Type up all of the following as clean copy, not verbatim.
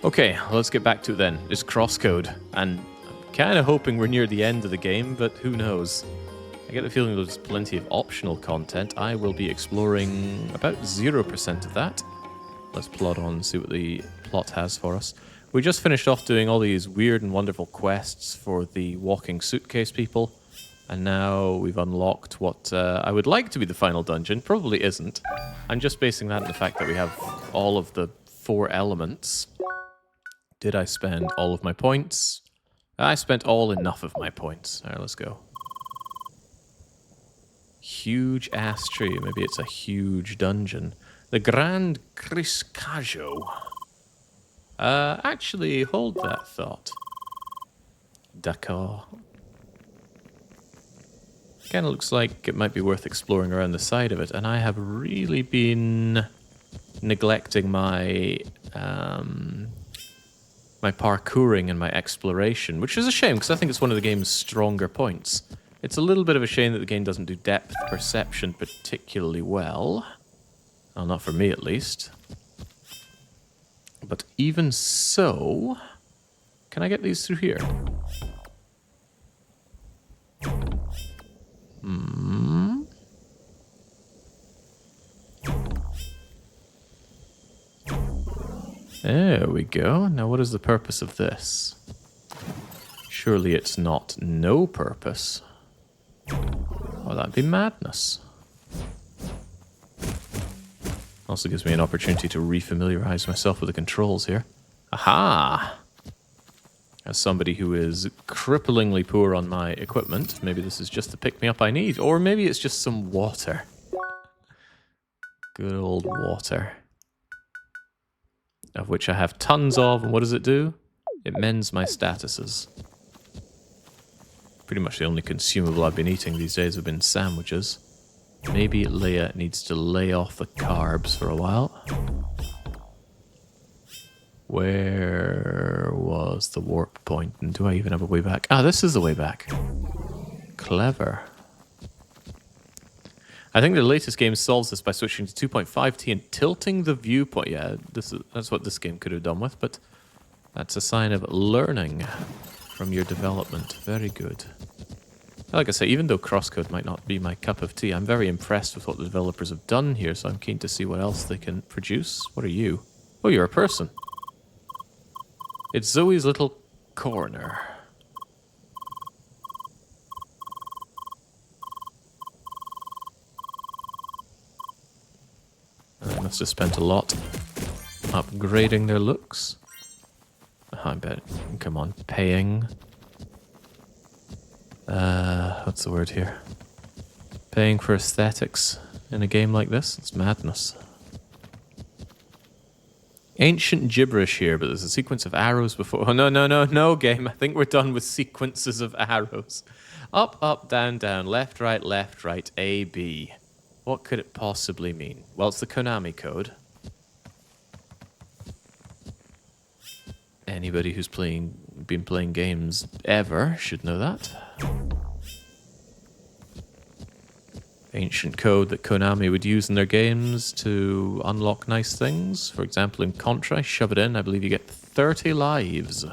Okay, let's get back to it then. It's CrossCode, and I'm kind of hoping we're near the end of the game, but who knows? I get the feeling there's plenty of optional content. I will be exploring about 0% of that. Let's plot on and see what the plot has for us. We just finished off doing all these weird and wonderful quests for the walking suitcase people, and now we've unlocked what I would like to be the final dungeon. Probably isn't. I'm just basing that on the fact that we have all of the 4 elements. Did I spend all of my points? I spent enough of my points. Alright, let's go. Huge ass tree. Maybe it's a huge dungeon. The Grand Criscajo. Actually, hold that thought. D'accord. Kinda looks like it might be worth exploring around the side of it, and I have really been neglecting my my parkouring and my exploration, which is a shame because I think it's one of the game's stronger points. It's a little bit of a shame that the game doesn't do depth perception particularly well. Well, not for me at least. But even so, can I get these through here? There we go. Now what is the purpose of this? Surely it's not no purpose. Oh, that'd be madness. Also gives me an opportunity to refamiliarize myself with the controls here. Aha! As somebody who is cripplingly poor on my equipment, maybe this is just the pick-me-up I need. Or maybe it's just some water. Good old water. Of which I have tons of, and what does it do? It mends my statuses. Pretty much the only consumable I've been eating these days have been sandwiches. Maybe Leia needs to lay off the carbs for a while. Where was the warp point? And do I even have a way back? Ah, this is the way back. Clever. I think the latest game solves this by switching to 2.5T and tilting the viewpoint. Yeah, that's what this game could have done with, but that's a sign of learning from your development. Very good. Like I say, even though CrossCode might not be my cup of tea, I'm very impressed with what the developers have done here, so I'm keen to see what else they can produce. What are you? Oh, you're a person. It's Zoe's little corner. I must have spent a lot upgrading their looks. I bet. Come on, paying. What's the word here? Paying for aesthetics in a game like this? It's madness. Ancient gibberish here, but there's a sequence of arrows before. Oh, no, game. I think we're done with sequences of arrows. Up, up, down, down, left, right, A, B. What could it possibly mean? Well, it's the Konami code. Anybody who's been playing games ever should know that. Ancient code that Konami would use in their games to unlock nice things. For example, in Contra, shove it in, I believe you get 30 lives.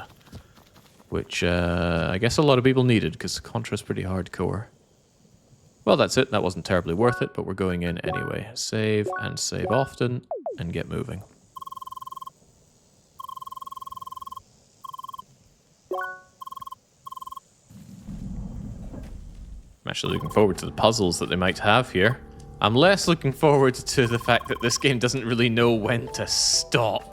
Which, I guess a lot of people needed, because Contra's pretty hardcore. Well, that's it. That wasn't terribly worth it, but we're going in anyway. Save, and save often, and get moving. I'm actually looking forward to the puzzles that they might have here. I'm less looking forward to the fact that this game doesn't really know when to stop.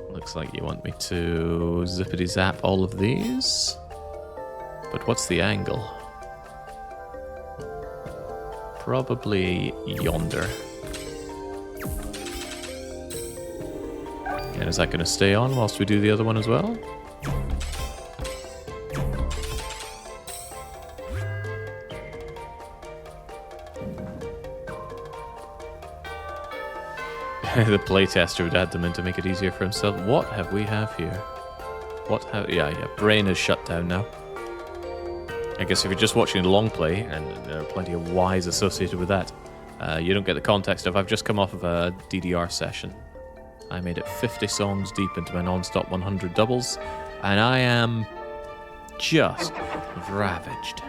Looks like you want me to zippity-zap all of these. But what's the angle? Probably yonder. And is that going to stay on whilst we do the other one as well? The playtester would add them in to make it easier for himself. What have we have here? Yeah, brain is shut down now. I guess if you're just watching the long play, and there are plenty of Ys associated with that, You don't get the context of I've just come off of a DDR session. I made it 50 songs deep into my non-stop 100 doubles, and I am just ravaged.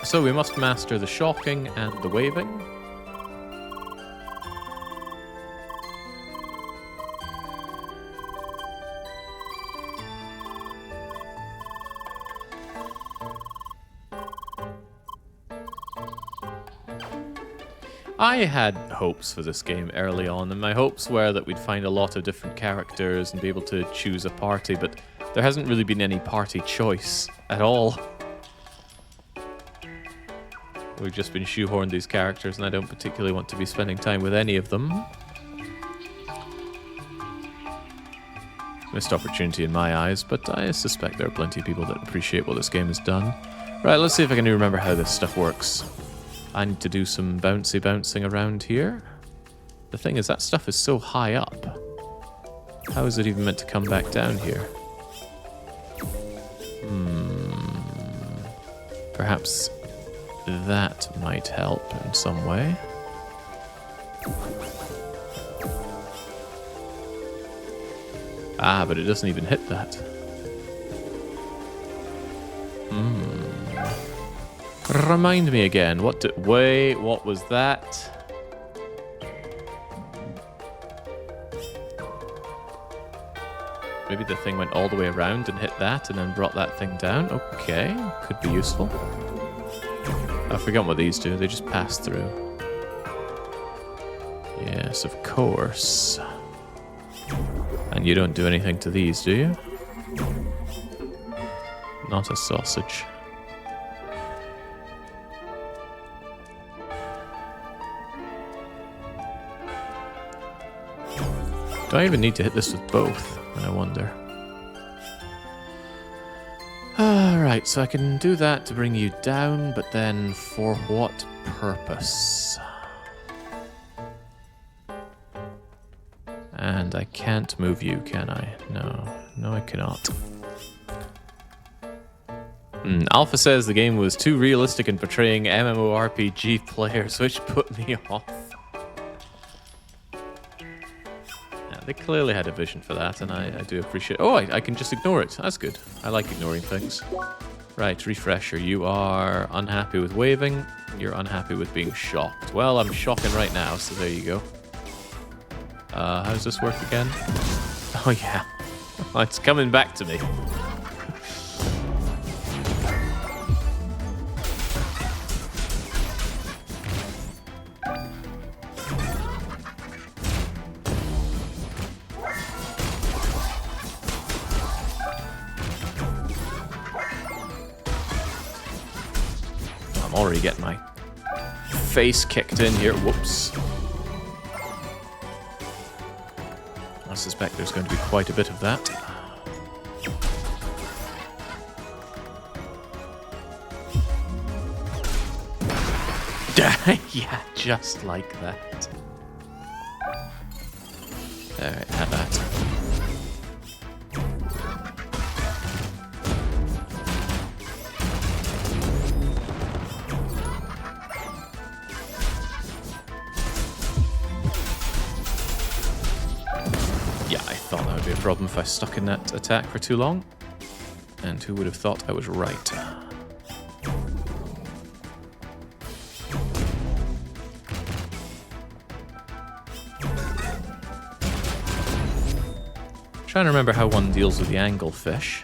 So we must master the shocking and the waving. I had hopes for this game early on, and my hopes were that we'd find a lot of different characters and be able to choose a party, but there hasn't really been any party choice at all. We've just been shoehorned these characters, and I don't particularly want to be spending time with any of them. Missed opportunity in my eyes, but I suspect there are plenty of people that appreciate what this game has done. Right, let's see if I can remember how this stuff works. I need to do some bouncing around here. The thing is, that stuff is so high up. How is it even meant to come back down here? Perhaps that might help in some way. Ah, but it doesn't even hit that. Remind me again, wait, what was that? Maybe the thing went all the way around and hit that and then brought that thing down. Okay, could be useful. I've forgotten what these do, they just pass through. Yes, of course. And you don't do anything to these, do you? Not a sausage. Do I even need to hit this with both? I wonder. Alright, so I can do that to bring you down, but then for what purpose? And I can't move you, can I? No, I cannot. Alpha says the game was too realistic in portraying MMORPG players, which put me off. They clearly had a vision for that, and I do appreciate... Oh, I can just ignore it. That's good. I like ignoring things. Right, refresher. You are unhappy with waving. You're unhappy with being shocked. Well, I'm shocking right now, so there you go. How does this work again? Oh, yeah. It's coming back to me. I'm already getting my face kicked in here. Whoops. I suspect there's going to be quite a bit of that. Yeah, just like that. Alright, have that. Yeah, I thought that would be a problem if I stuck in that attack for too long. And who would have thought I was right? Trying to remember how one deals with the anglefish.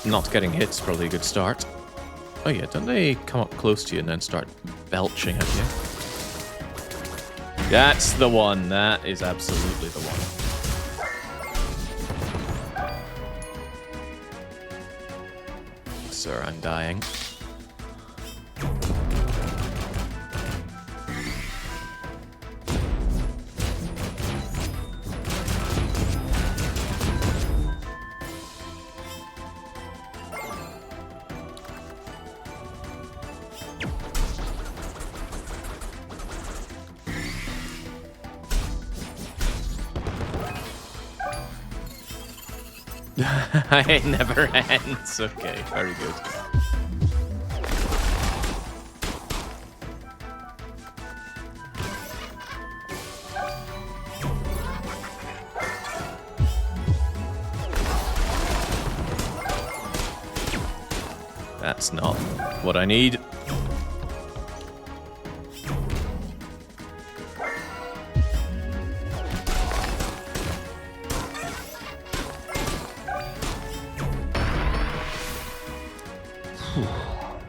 Not getting hit's probably a good start. Oh yeah, don't they come up close to you and then start belching at you? That's the one. That is absolutely the one. Sir, I'm dying. It never ends. Okay, very good. That's not what I need.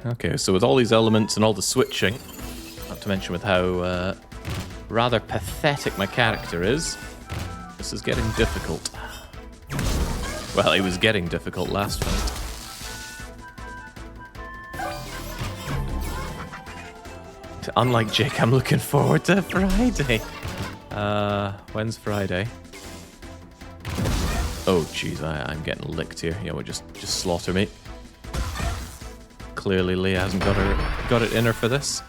Okay, so with all these elements and all the switching, not to mention with how rather pathetic my character is, this is getting difficult. Well, it was getting difficult last fight. Unlike Jake, I'm looking forward to Friday. When's Friday? Oh, jeez, I'm getting licked here. Yeah, we'll just slaughter me. Clearly, Leah hasn't got it in her for this.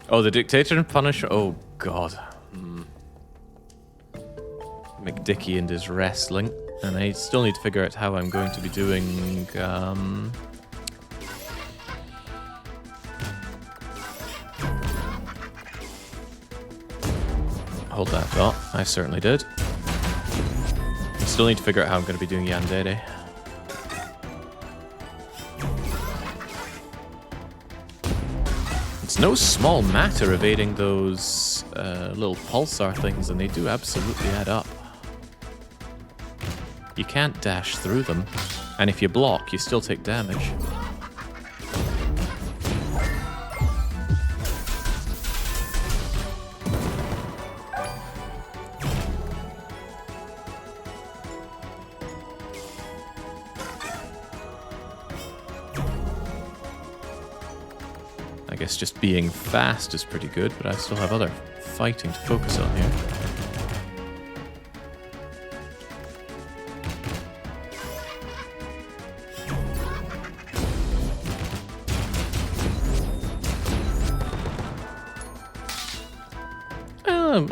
Oh, the Dictator and Punisher. Oh God. McDicky and his wrestling, and I still need to figure out how I'm going to be doing. Hold that thought. I certainly did. I still need to figure out how I'm going to be doing Yandere. It's no small matter evading those little pulsar things, and they do absolutely add up. You can't dash through them, and if you block, you still take damage. I guess just being fast is pretty good, but I still have other fighting to focus on here.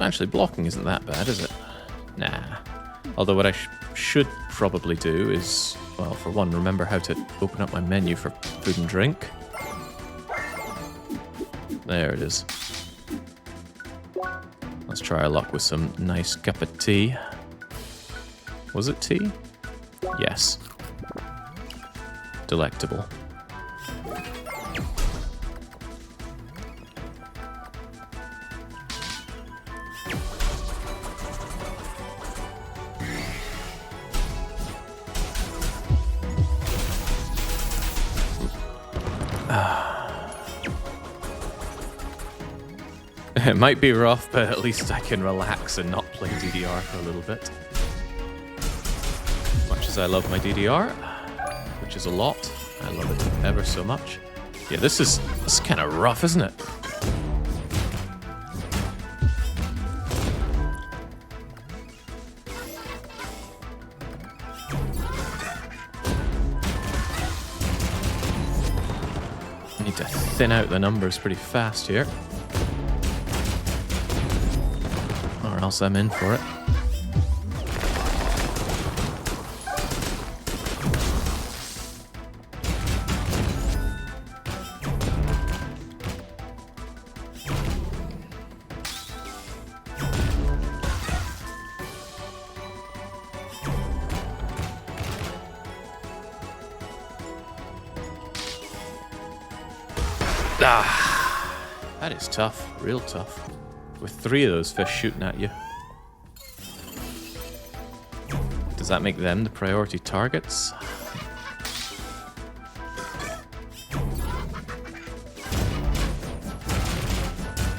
Actually, blocking isn't that bad, is it? Nah. Although what I should probably do is, well, for one, remember how to open up my menu for food and drink. There it is. Let's try our luck with some nice cup of tea. Was it tea? Yes. Delectable. It might be rough, but at least I can relax and not play DDR for a little bit. Much as I love my DDR, which is a lot, I love it ever so much. Yeah, this is kind of rough, isn't it? I need to thin out the numbers pretty fast here. Or else I'm in for it. Ah, that is tough, real tough. With 3 of those fish shooting at you. Does that make them the priority targets?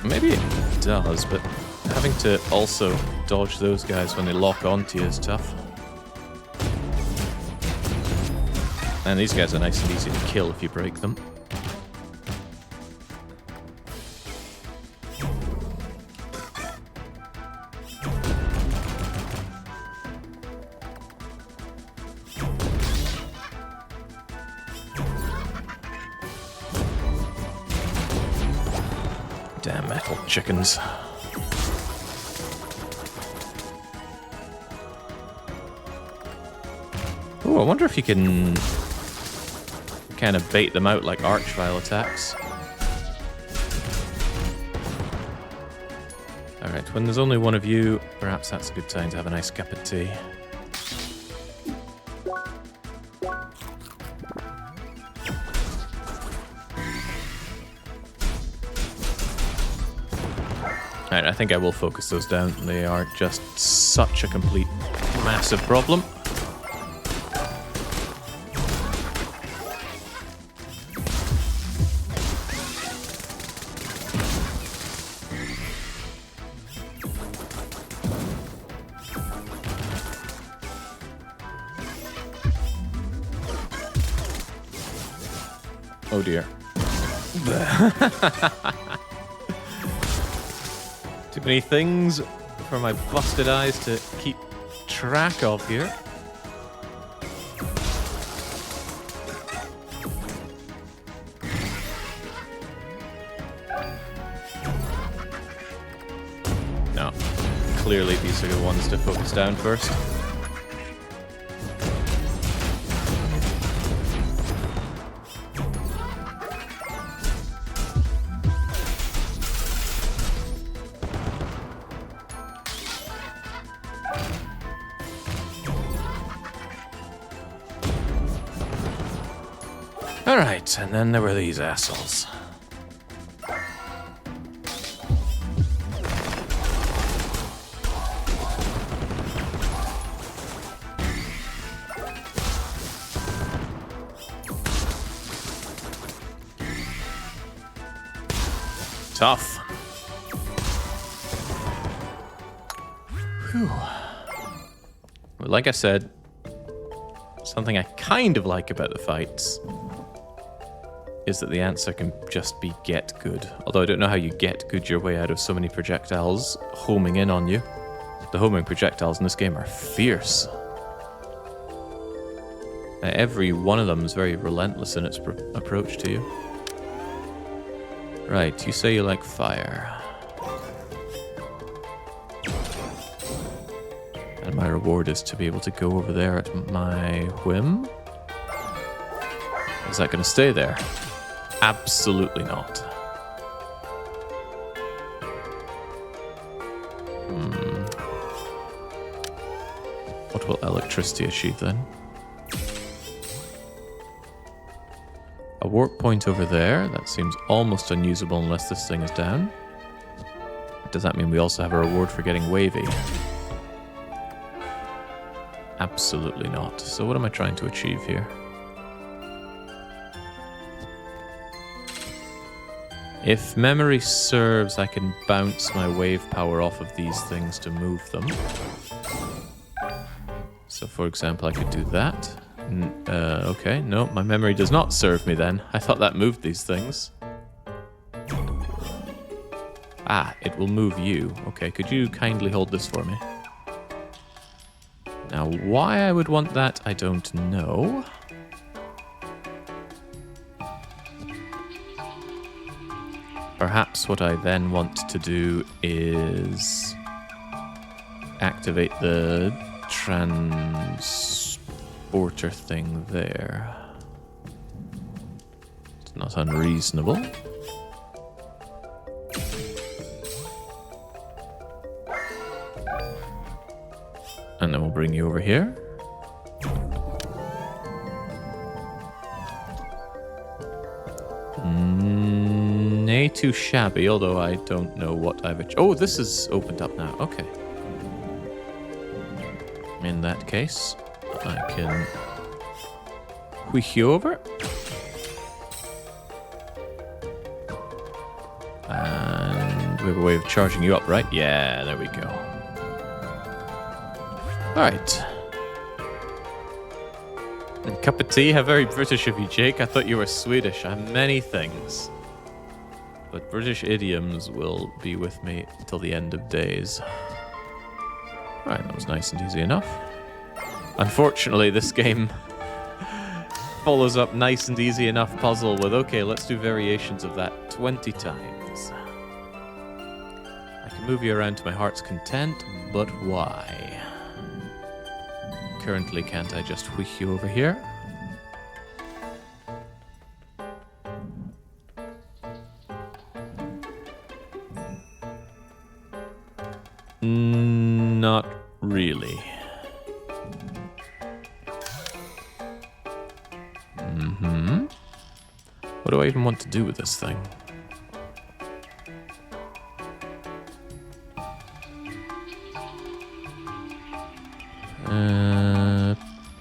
Maybe it does, but having to also dodge those guys when they lock onto you is tough. And these guys are nice and easy to kill if you break them. Damn metal chickens. Ooh, I wonder if you can kind of bait them out like archvile attacks. Alright, when there's only one of you, perhaps that's a good time to have a nice cup of tea. Alright, I think I will focus those down. They are just such a complete massive problem. Oh dear. Too many things for my busted eyes to keep track of here. No. Clearly these are the ones to focus down first. Alright, and then there were these assholes. Tough. Whew. Well, like I said, something I kind of like about the fights is that the answer can just be get good. Although I don't know how you get good your way out of so many projectiles homing in on you. The homing projectiles in this game are fierce. Every one of them is very relentless in its approach to you. Right, you say you like fire. And my reward is to be able to go over there at my whim. Is that going to stay there? Absolutely not. What will electricity achieve then? A warp point over there. That seems almost unusable unless this thing is down. Does that mean we also have a reward for getting wavy? Absolutely not. So what am I trying to achieve here? If memory serves, I can bounce my wave power off of these things to move them. So for example, I could do that. Okay, no, my memory does not serve me then. I thought that moved these things. Ah, it will move you. Okay, could you kindly hold this for me? Now, why I would want that, I don't know. Perhaps what I then want to do is activate the transporter thing there. It's not unreasonable. And then we'll bring you over here. Nay, too shabby, although I don't know what I've... Oh, this is opened up now. Okay. In that case, I can whisk you over. And we have a way of charging you up, right? Yeah, there we go. Alright. Cup of tea? How very British of you, Jake. I thought you were Swedish. I'm many things. But British idioms will be with me until the end of days. Alright, that was nice and easy enough. Unfortunately, this game follows up nice and easy enough puzzle with, okay, let's do variations of that 20 times. I can move you around to my heart's content, but why? currently can't I just wheek you over here? Not really. What do I even want to do with this thing?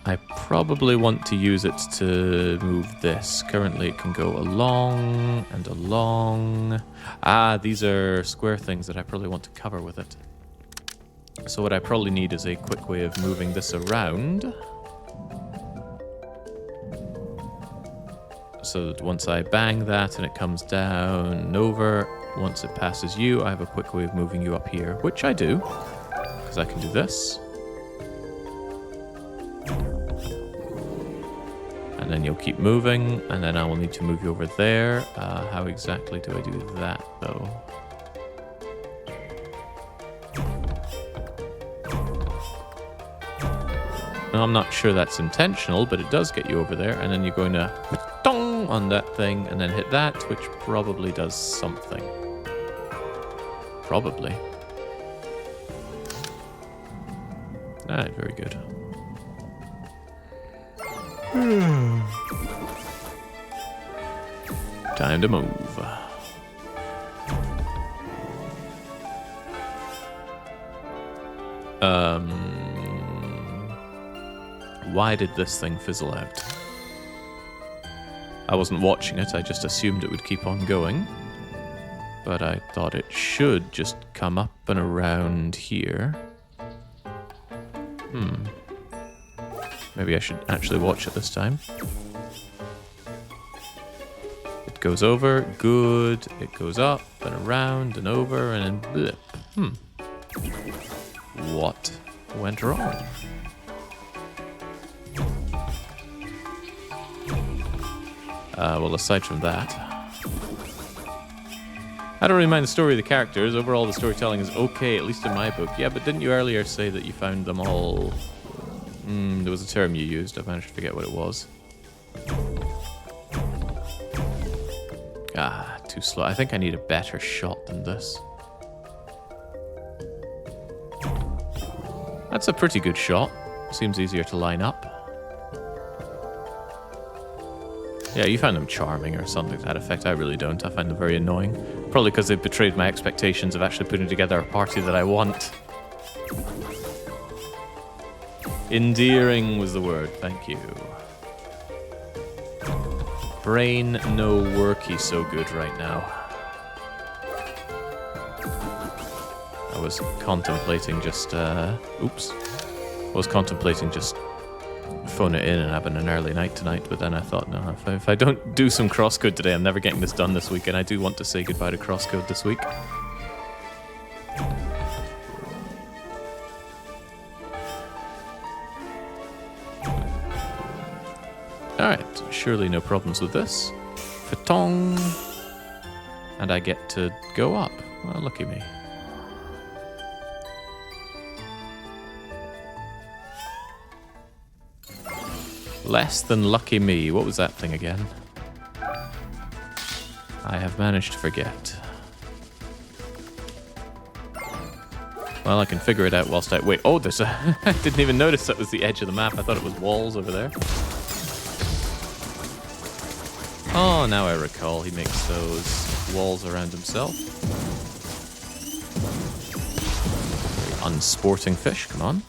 I probably want to use it to move this. Currently it can go along and along. Ah, these are square things that I probably want to cover with it. So what I probably need is a quick way of moving this around. So that once I bang that and it comes down and over, once it passes you, I have a quick way of moving you up here, which I do, because I can do this. And then you'll keep moving, and then I will need to move you over there. How exactly do I do that, though? Now, I'm not sure that's intentional, but it does get you over there, and then you're going to dong on that thing, and then hit that, which probably does something. Probably. Alright, very good. Time to move. Why did this thing fizzle out? I wasn't watching it, I just assumed it would keep on going. But I thought it should just come up and around here. Maybe I should actually watch it this time. It goes over, good. It goes up and around and over and then blip. What went wrong? Well, aside from that, I don't really mind the story of the characters. Overall, the storytelling is okay, at least in my book. Yeah, but didn't you earlier say that you found them all... there was a term you used. I managed to forget what it was. Ah, too slow. I think I need a better shot than this. That's a pretty good shot. Seems easier to line up. Yeah, you find them charming or something to that effect. I really don't. I find them very annoying. Probably because they've betrayed my expectations of actually putting together a party that I want. Endearing was the word. Thank you. Brain no worky so good right now. I was contemplating just, oops. I was contemplating just phone it in and having an early night tonight, but then I thought, no, if I don't do some CrossCode today, I'm never getting this done this week, and I do want to say goodbye to CrossCode this week. Alright, surely no problems with this. Fatong! And I get to go up. Well, lucky me. Less than lucky me. What was that thing again? I have managed to forget. Well, I can figure it out whilst I... Wait, oh, there's a... I didn't even notice that was the edge of the map. I thought it was walls over there. Oh, now I recall. He makes those walls around himself. Very unsporting fish. Come on.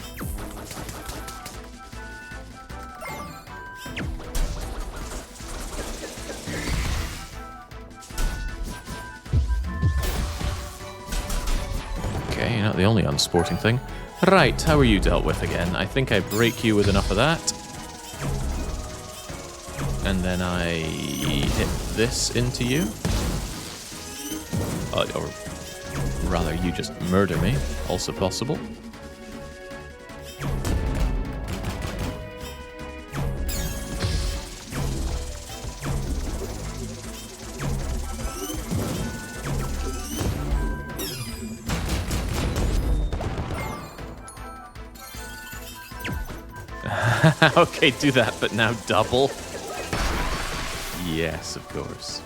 Okay, you're not the only unsporting thing. Right, how are you dealt with again? I think I break you with enough of that. And then I hit this into you. Or rather, you just murder me. Also possible. Okay, do that, but now double. Yes, of course.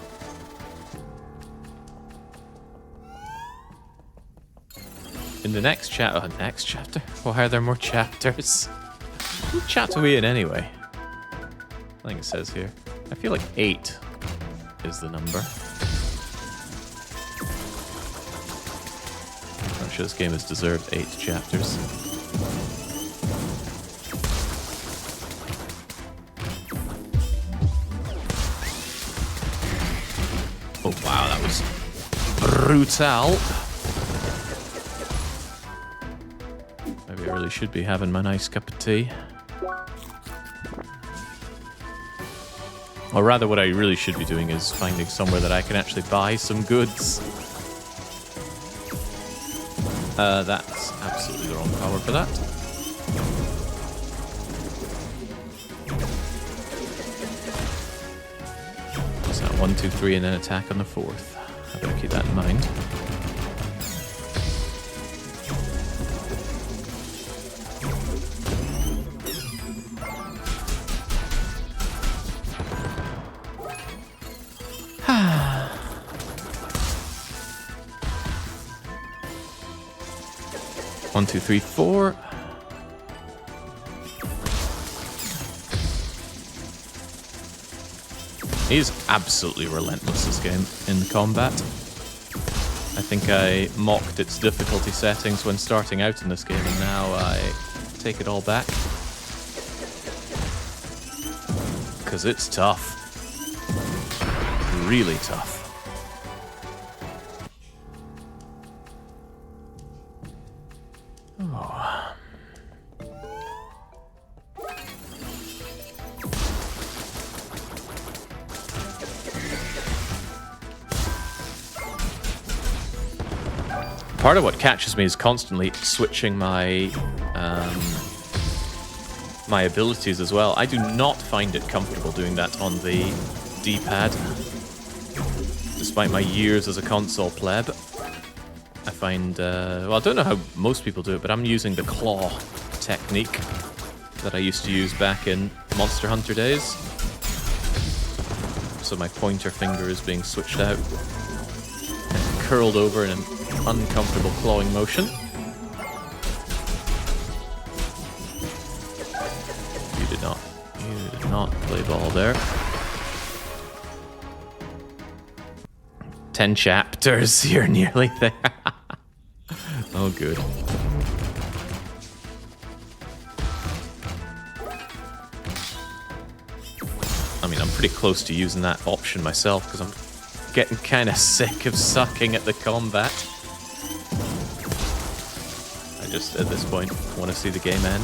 In the next chapter... next chapter? Why are there more chapters? What chapter are we in anyway? I think it says here. I feel like 8 is the number. I'm sure this game has deserved 8 chapters. Oh wow, that was brutal. Maybe I really should be having my nice cup of tea. Or rather, what I really should be doing is finding somewhere that I can actually buy some goods. That's absolutely the wrong power for that. What's that? 1, 2, 3, and then attack on the 4th. I better keep that in mind. One, two, three, 4. He's absolutely relentless, this game, in combat. I think I mocked its difficulty settings when starting out in this game, and now I take it all back. Because it's tough. Really tough. Part of what catches me is constantly switching my my abilities as well. I do not find it comfortable doing that on the D-pad. Despite my years as a console pleb, I find... well, I don't know how most people do it, but I'm using the claw technique that I used to use back in Monster Hunter days. So my pointer finger is being switched out and curled over in an uncomfortable clawing motion. You did not play ball there. 10 chapters, you're nearly there. Oh, good. I mean, I'm pretty close to using that option myself, because I'm getting kind of sick of sucking at the combat. I just, at this point, want to see the game end.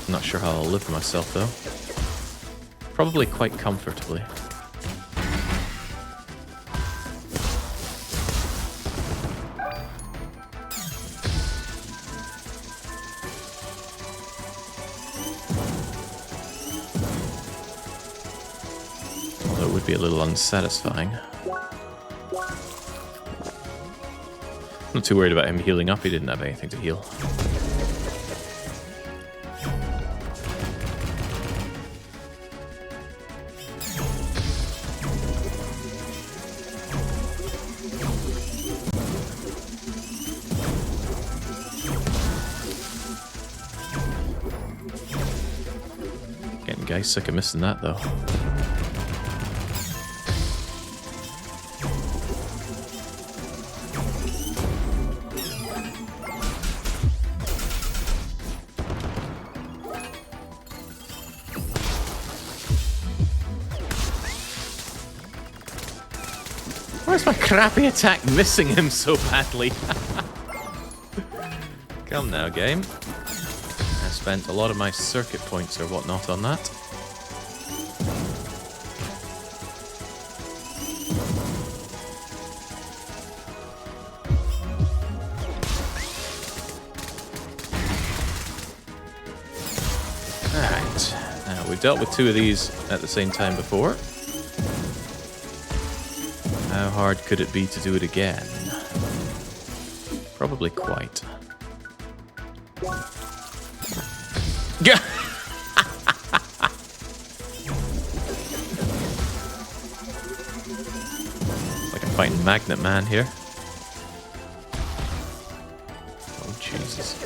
I'm not sure how I'll live for myself, though. Probably quite comfortably. Although it would be a little unsatisfying. I'm not too worried about him healing up, he didn't have anything to heal. Getting guys sick of missing that though. Where's my crappy attack missing him so badly? Come now, game. I spent a lot of my circuit points or whatnot on that. Alright. Now, we've dealt with 2 of these at the same time before. How hard could it be to do it again? Probably quite. Like I'm fighting Magnet Man here. Oh, Jesus.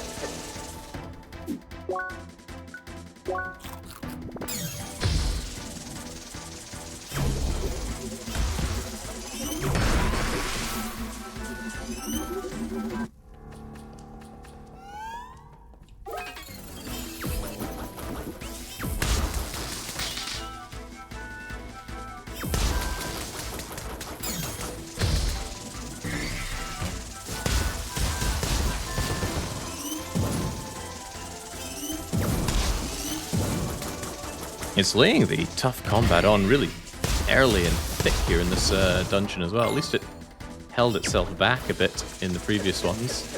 It's laying the tough combat on really early and thick here in this dungeon as well. At least it held itself back a bit in the previous ones.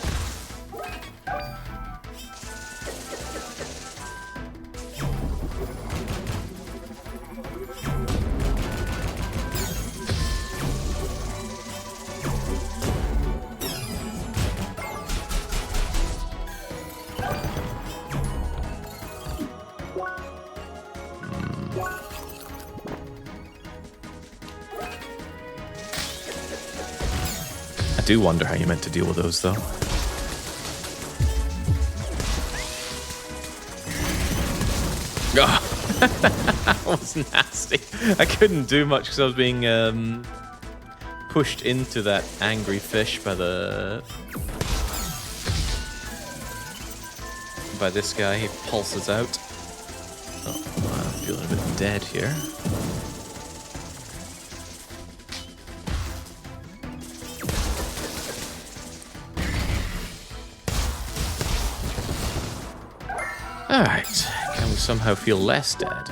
I do wonder how you meant to deal with those, though. Oh, that was nasty. I couldn't do much because I was being pushed into that angry fish by this guy. He pulses out. Oh, I'm feeling a bit dead here. Alright, can we somehow feel less dead?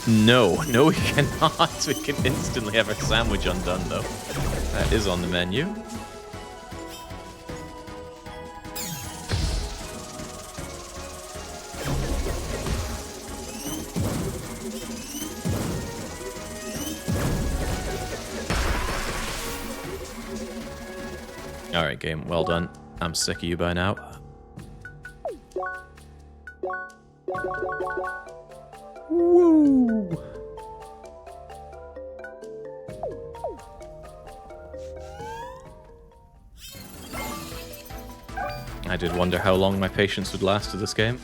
No, we cannot. We can instantly have our sandwich undone, though. That is on the menu. Alright, game, well done. I'm sick of you by now. Woo! I did wonder how long my patience would last to this game.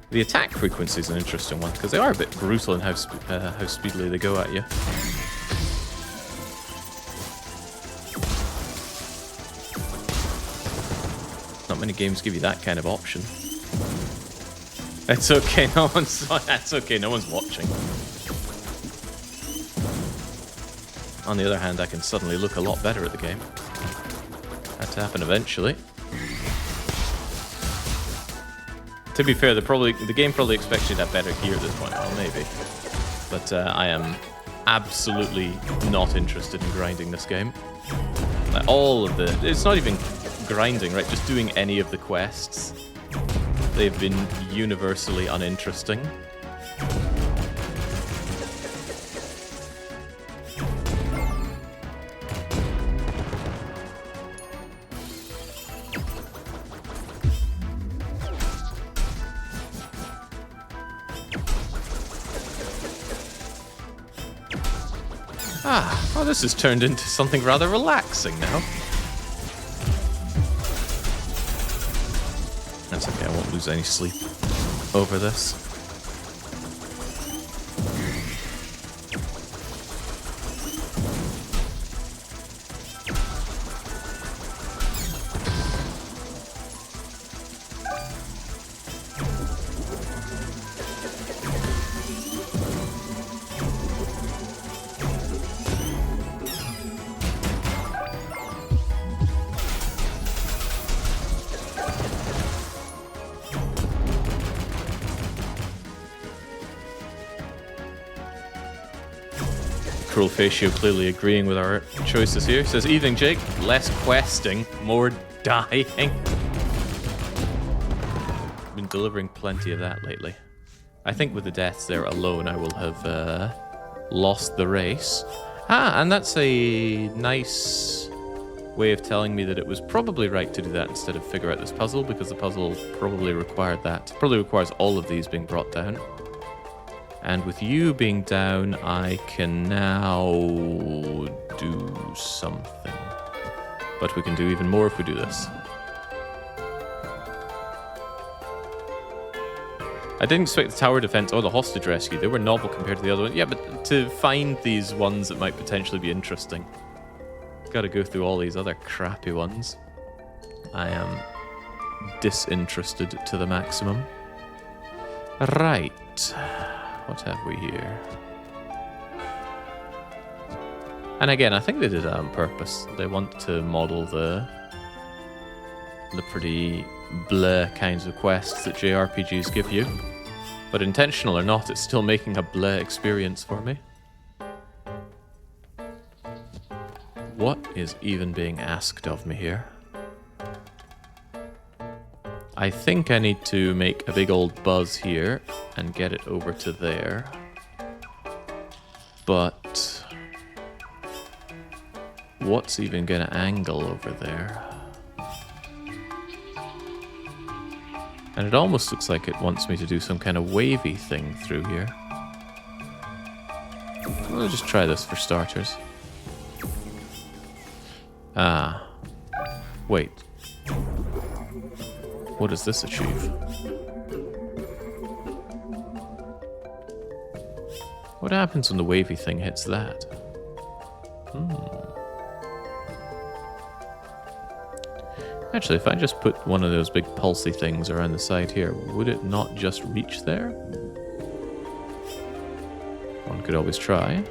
The attack frequency is an interesting one, because they are a bit brutal in how speedily they go at you. Not many games give you that kind of option. It's okay, that's okay, no one's watching. On the other hand, I can suddenly look a lot better at the game. Had to happen eventually. To be fair, the game probably expects you to have better gear at this point. Well, maybe. But I am absolutely not interested in grinding this game. Like, it's not even grinding, right? Just doing any of the quests. They've been universally uninteresting. Ah, well, this has turned into something rather relaxing now. That's okay, I won't lose any sleep over this. Fatio clearly agreeing with our choices here. Says, evening Jake, less questing, more dying. Been delivering plenty of that lately. I think with the deaths there alone I will have lost the race. Ah, and that's a nice way of telling me that it was probably right to do that instead of figure out this puzzle, because the puzzle probably required that. Probably requires all of these being brought down. And with you being down, I can now do something. But we can do even more if we do this. I didn't expect the tower defense or the hostage rescue. They were novel compared to the other one. Yeah, but to find these ones that might potentially be interesting, gotta go through all these other crappy ones. I am disinterested to the maximum. Right. What have we here? And again, I think they did that on purpose. They want to model the pretty bleh kinds of quests that JRPGs give you. But intentional or not, it's still making a bleh experience for me. What is even being asked of me here? I think I need to make a big old buzz here and get it over to there. But what's even going to angle over there? And it almost looks like it wants me to do some kind of wavy thing through here. We'll just try this for starters. Ah. Wait. What does this achieve? What happens when the wavy thing hits that? Actually, if I just put one of those big pulsy things around the side here, would it not just reach there? One could always try.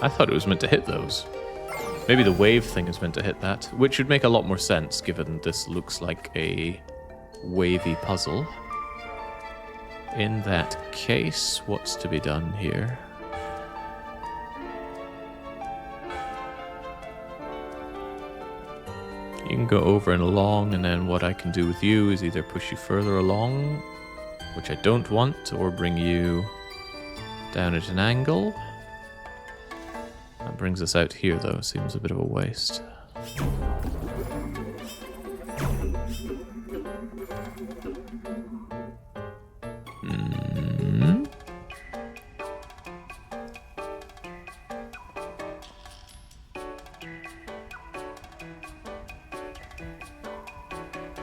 I thought it was meant to hit those. Maybe the wave thing is meant to hit that, which would make a lot more sense given this looks like a wavy puzzle. In that case, what's to be done here? You can go over and along, and then what I can do with you is either push you further along, which I don't want, or bring you down at an angle. That brings us out here, though. Seems a bit of a waste.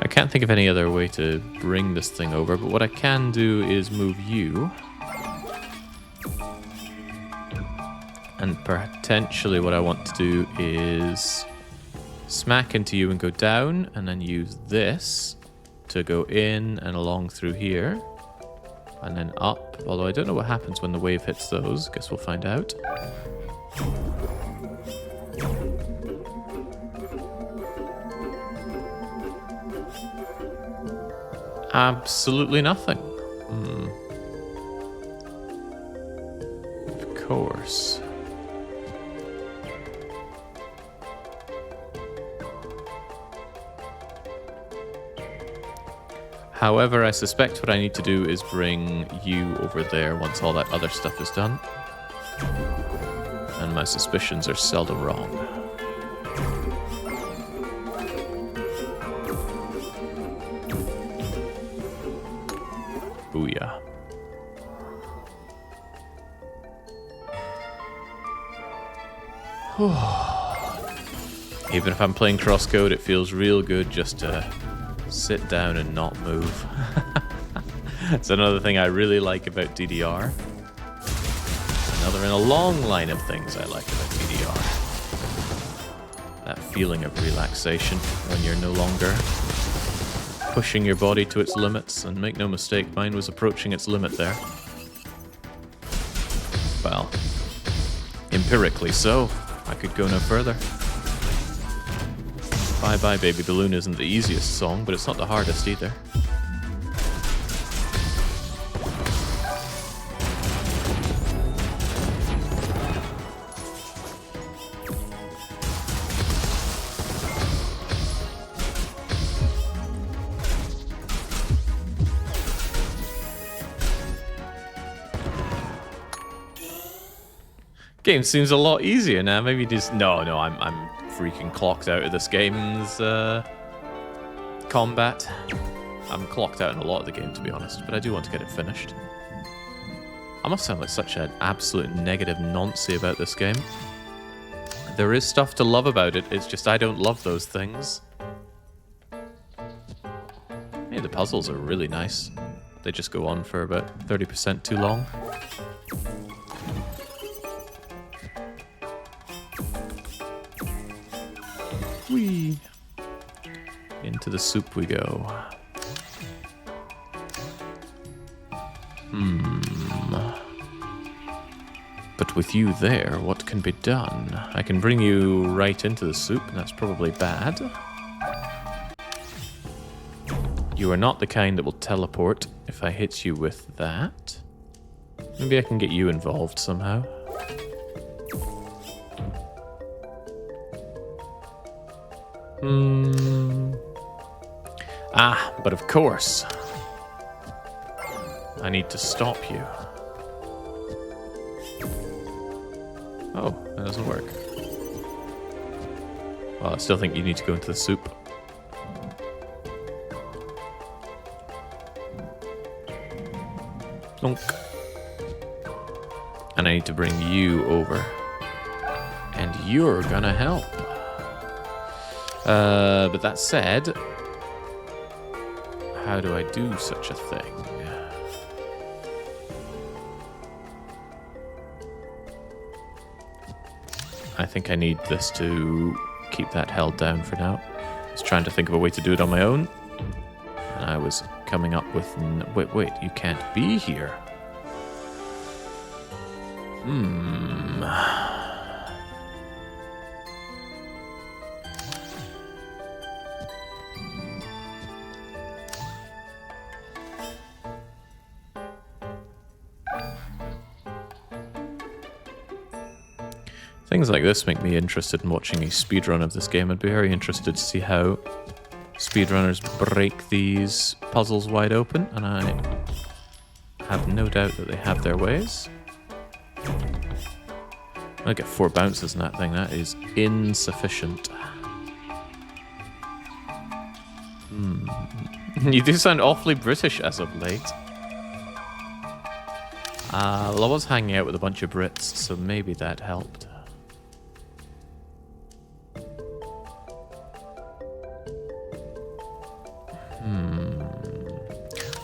I can't think of any other way to bring this thing over, but what I can do is move you. And potentially what I want to do is smack into you and go down, and then use this to go in and along through here. And then up, although I don't know what happens when the wave hits those. Guess we'll find out. Absolutely nothing. Of course. However, I suspect what I need to do is bring you over there once all that other stuff is done. And my suspicions are seldom wrong. Booyah. Even if I'm playing CrossCode, it feels real good just to sit down and not move. It's another thing I really like about DDR. Another in a long line of things I like about DDR. That feeling of relaxation when you're no longer pushing your body to its limits, and make no mistake, mine was approaching its limit there. Well, empirically so. I could go no further. Bye Bye Baby Balloon isn't the easiest song, but it's not the hardest either. Game seems a lot easier now. Maybe just no. I'm freaking clocked out of this game's combat. I'm clocked out in a lot of the game, to be honest, but I do want to get it finished. I must sound like such an absolute negative nonce about this game. There is stuff to love about it. It's just I don't love those things. Hey, the puzzles are really nice. They just go on for about 30% too long. Whee! Into the soup we go. But with you there, what can be done? I can bring you right into the soup, and that's probably bad. You are not the kind that will teleport if I hit you with that. Maybe I can get you involved somehow. Ah, but of course. I need to stop you. Oh, that doesn't work. Well, I still think you need to go into the soup. Donk. And I need to bring you over. And you're gonna help. But that said, how do I do such a thing? I think I need this to keep that held down for now. I was trying to think of a way to do it on my own. And I was coming up with... Wait, you can't be here. Things like this make me interested in watching a speedrun of this game. I'd be very interested to see how speedrunners break these puzzles wide open, and I have no doubt that they have their ways. I get 4 bounces in that thing. That is insufficient. You do sound awfully British as of late. Well, I was hanging out with a bunch of Brits, so maybe that helped.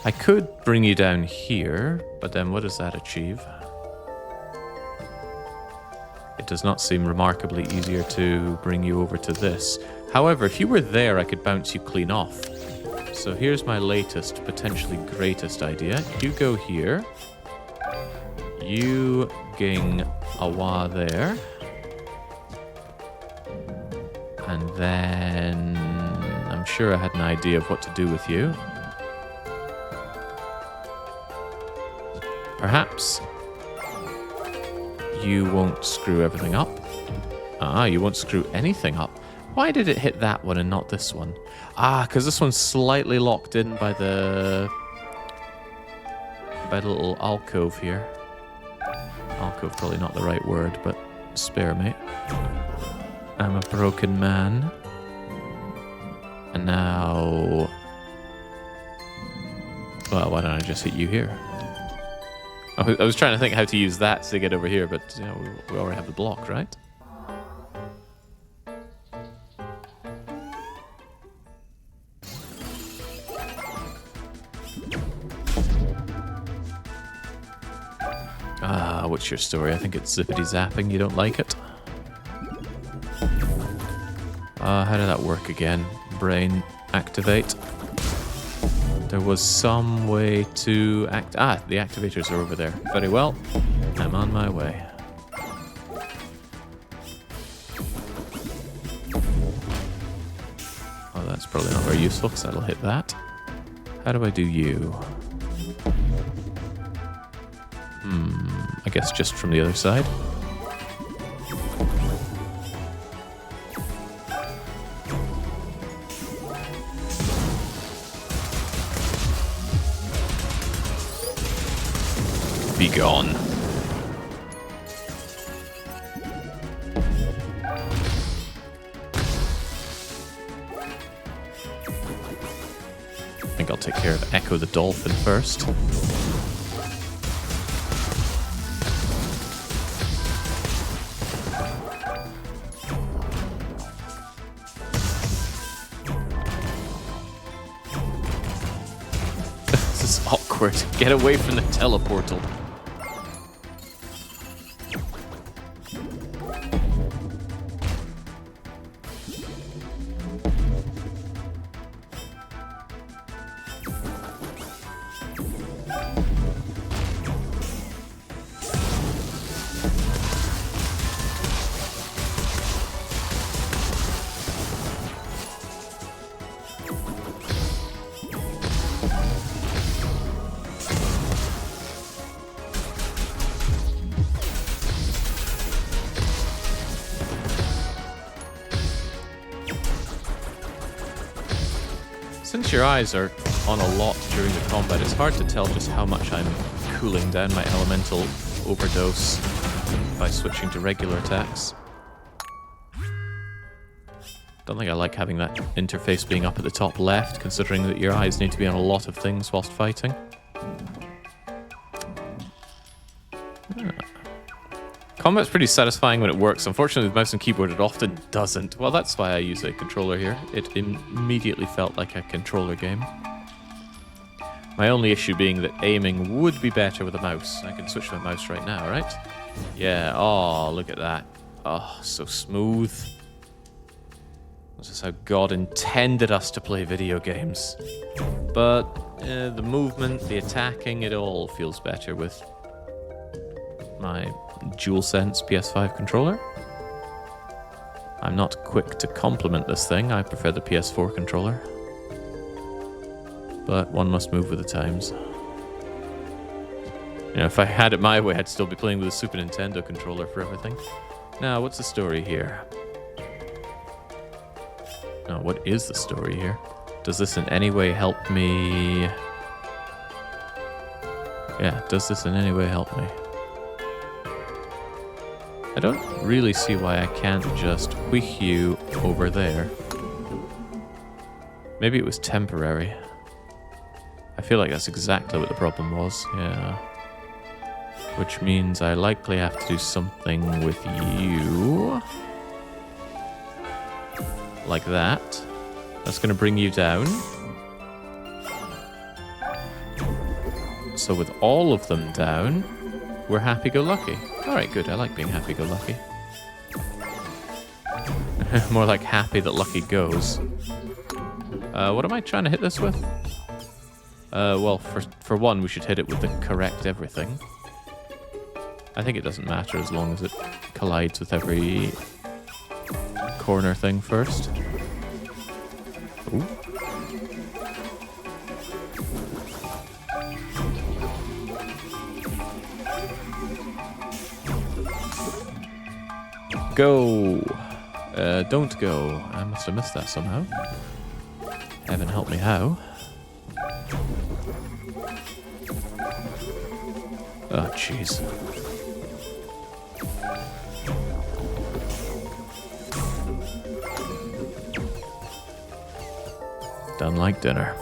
I could bring you down here, but then what does that achieve? It does not seem remarkably easier to bring you over to this. However, if you were there, I could bounce you clean off. So here's my latest, potentially greatest idea. You go here. You ging awa there. And then... I'm sure I had an idea of what to do with you. Perhaps you won't screw everything up. You won't screw anything up. Why did it hit that one and not this one? Because this one's slightly locked in by the little alcove here. Alcove, probably not the right word, but spare me. I'm a broken man. And now... Well, why don't I just hit you here? I was trying to think how to use that to get over here, but you know, we already have the block, right? What's your story? I think it's zippity zapping. You don't like it? How did that work again? Brain activate. There was some way to act... the activators are over there. Very well. I'm on my way. Oh, that's probably not very useful because that'll hit that. How do I do you? I guess just from the other side. Be gone. Echo the Dolphin first. This is awkward. Get away from the teleportal. Since your eyes are on a lot during the combat, it's hard to tell just how much I'm cooling down my elemental overdose by switching to regular attacks. Don't think I like having that interface being up at the top left, considering that your eyes need to be on a lot of things whilst fighting. Combat's pretty satisfying when it works. Unfortunately, with mouse and keyboard, it often doesn't. Well, that's why I use a controller here. It immediately felt like a controller game. My only issue being that aiming would be better with a mouse. I can switch to a mouse right now, right? Yeah, oh, look at that. Oh, so smooth. This is how God intended us to play video games. But the movement, the attacking, it all feels better with my DualSense PS5 controller. I'm not quick to compliment this thing. I prefer the PS4 controller. But one must move with the times. You know, if I had it my way, I'd still be playing with a Super Nintendo controller for everything. Now, what's the story here? No, what is the story here? Does this in any way help me? Yeah, does this in any way help me? I don't really see why I can't just whisk you over there. Maybe it was temporary. I feel like that's exactly what the problem was, yeah. Which means I likely have to do something with you. Like that. That's going to bring you down. So with all of them down, we're happy-go-lucky. Alright, good. I like being happy-go-lucky. More like happy that lucky goes. What am I trying to hit this with? Well, for one, we should hit it with the correct everything. I think it doesn't matter as long as it collides with every corner thing first. Ooh. Go! Don't go. I must have missed that somehow. Heaven help me how. Oh, jeez. Done like dinner.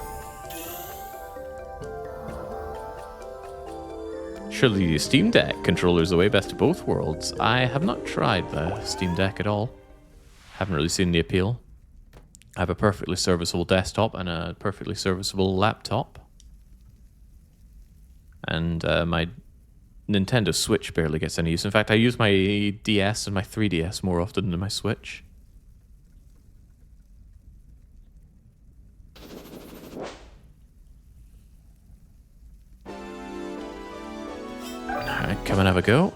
Surely the Steam Deck controller's the way best of both worlds. I have not tried the Steam Deck at all. Haven't really seen the appeal. I have a perfectly serviceable desktop and a perfectly serviceable laptop. And my Nintendo Switch barely gets any use. In fact, I use my DS and my 3DS more often than my Switch. Alright, come and have a go.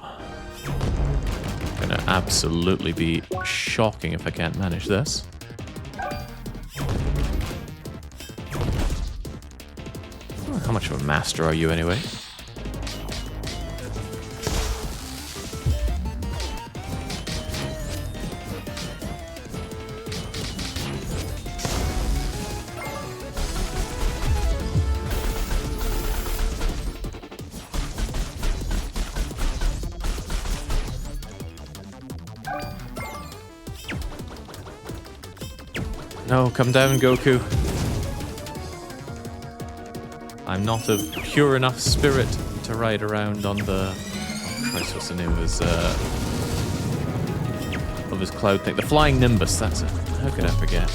Gonna absolutely be shocking if I can't manage this. How much of a master are you anyway? No, come down, Goku. I'm not of pure enough spirit to ride around on the... Oh Christ, what's the name of his cloud thing? The Flying Nimbus, that's it. How could I forget?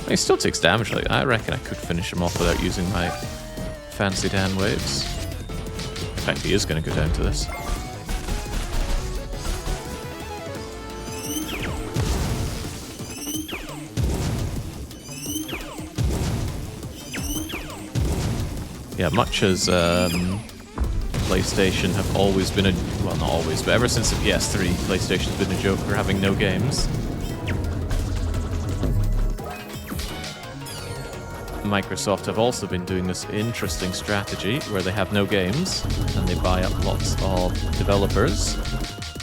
He still takes damage. Like, I reckon I could finish him off without using my fancy Dan waves. In fact, he is going to go down to this. Yeah, much as PlayStation have always been a... Well, not always, but ever since the PS3, PlayStation's been a joke for having no games. Microsoft have also been doing this interesting strategy where they have no games and they buy up lots of developers,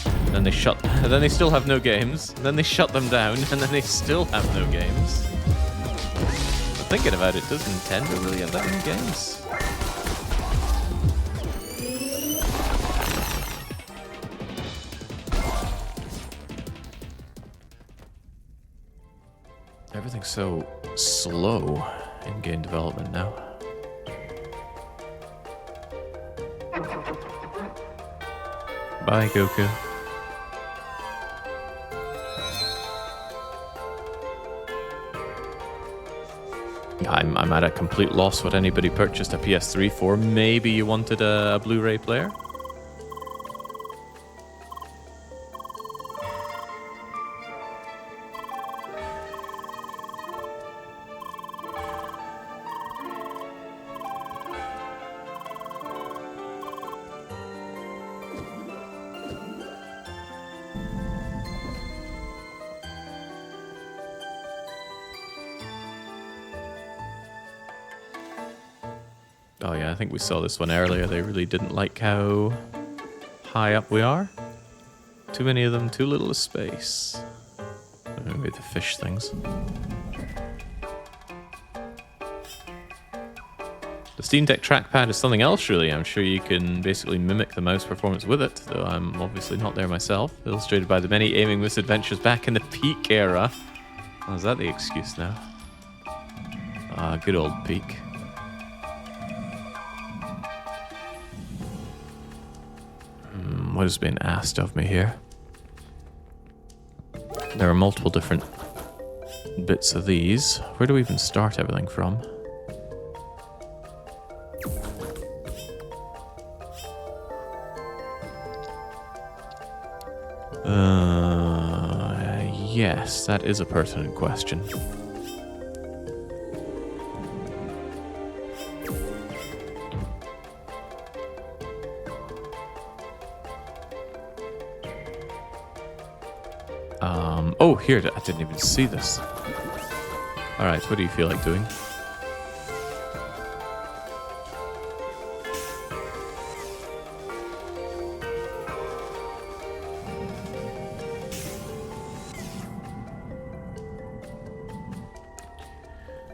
and then they then they still have no games, and then they shut them down, and then they still have no games. But thinking about it, does Nintendo really have that many games? Everything's so slow in game development now. Bye, Goku. I'm at a complete loss what anybody purchased a PS3 for. Maybe you wanted a Blu-ray player? Oh yeah, I think we saw this one earlier. They really didn't like how high up we are. Too many of them, too little space. Maybe the fish things. The Steam Deck trackpad is something else, really. I'm sure you can basically mimic the mouse performance with it, though I'm obviously not there myself. Illustrated by the many aiming misadventures back in the peak era. Oh, is that the excuse now? Ah, good old peak. What has been asked of me here? There are multiple different bits of these. Where do we even start everything from? Yes, that is a pertinent question. Oh, here, I didn't even see this. Alright, what do you feel like doing?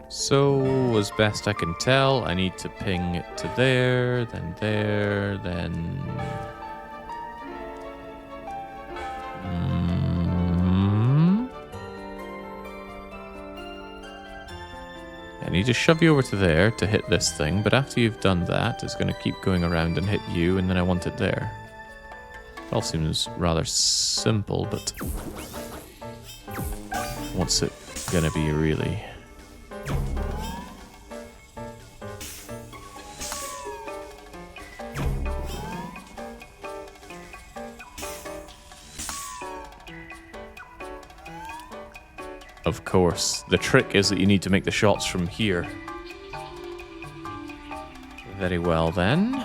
So, as best I can tell, I need to ping it to there, then... I need to shove you over to there to hit this thing, but after you've done that, it's going to keep going around and hit you, and then I want it there. It all seems rather simple, but what's it going to be really? Of course, the trick is that you need to make the shots from here. Very well then.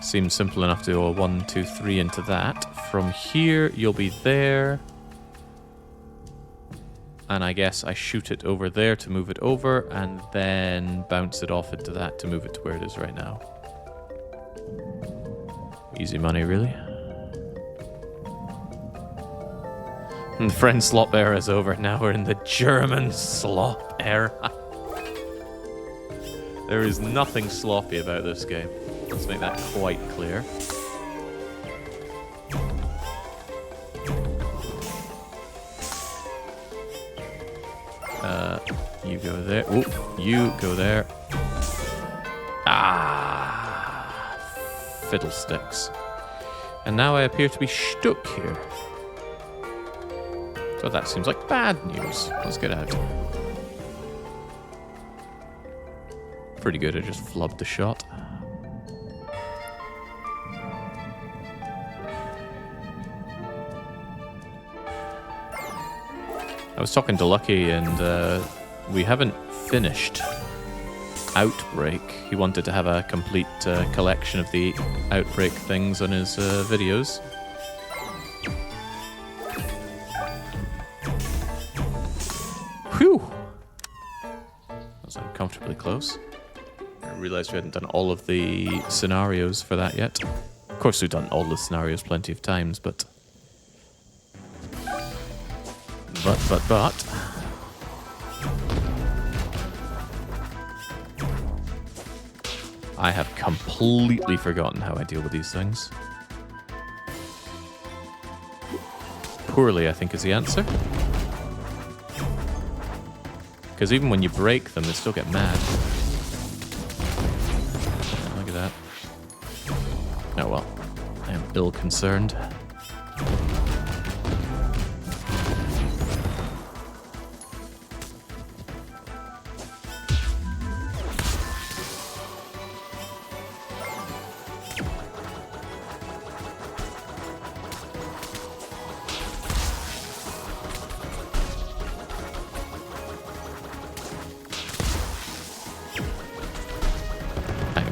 Seems simple enough to go 1, 2, 3 into that. From here, you'll be there. and I guess I shoot it over there to move it over, and then bounce it off into that to move it to where it is right now. Easy money, really. And the French slop era is over. Now we're in the German slop era. There is nothing sloppy about this game. Let's make that quite clear. You go there. Ooh, you go there. Ah, fiddlesticks. And now I appear to be stuck here. So that seems like bad news. Let's get out. Pretty good, I just flubbed the shot. I was talking to Lucky, and we haven't finished Outbreak. He wanted to have a complete collection of the Outbreak things on his videos. Whew! That was uncomfortably close. I realized we hadn't done all of the scenarios for that yet. Of course, we've done all the scenarios plenty of times, but... I have completely forgotten how I deal with these things. Poorly, I think, is the answer. Because even when you break them, they still get mad. Look at that. Oh well. I am ill concerned.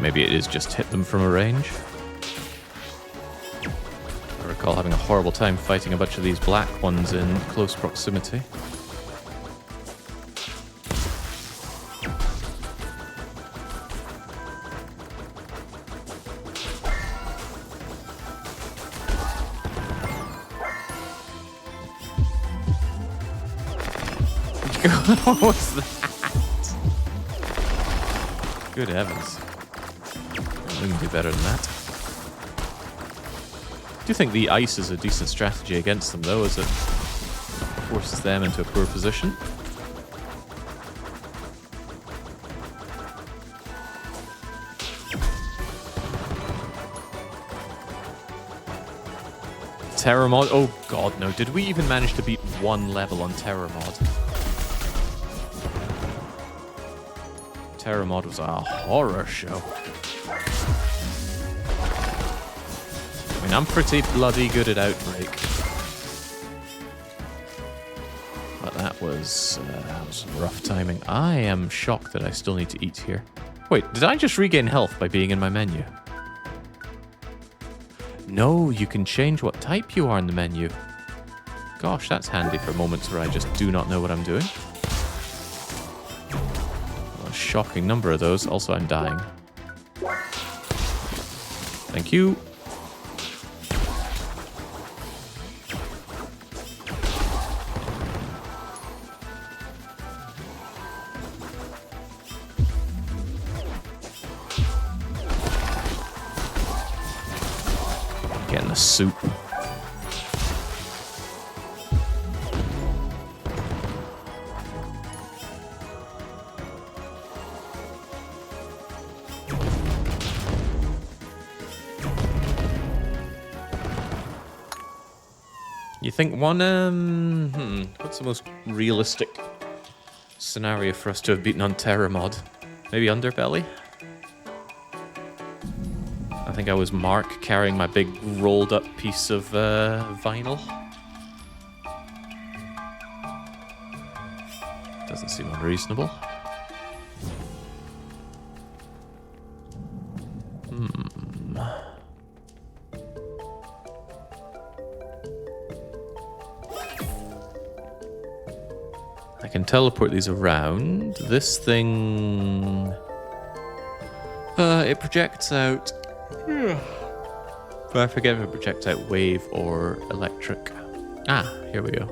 Maybe it is just hit them from a range. I recall having a horrible time fighting a bunch of these black ones in close proximity. What was that? Good heavens. We can do better than that. I do think the ice is a decent strategy against them, though, as it forces them into a poor position. Terror mod? Oh god, no. Did we even manage to beat one level on Terror mod? Terror mod was a horror show. I mean, I'm pretty bloody good at Outbreak. But that was rough timing. I am shocked that I still need to eat here. Wait, did I just regain health by being in my menu? No, you can change what type you are in the menu. Gosh, that's handy for moments where I just do not know what I'm doing. Well, a shocking number of those. Also, I'm dying. Thank you. Getting the soup. You think one, what's the most realistic scenario for us to have beaten on Terror mod? Maybe Underbelly? I think I was Mark carrying my big rolled up piece of vinyl. Doesn't seem unreasonable. I can teleport these around. This thing... it projects out... I forget if it projects out wave or electric. Ah, here we go.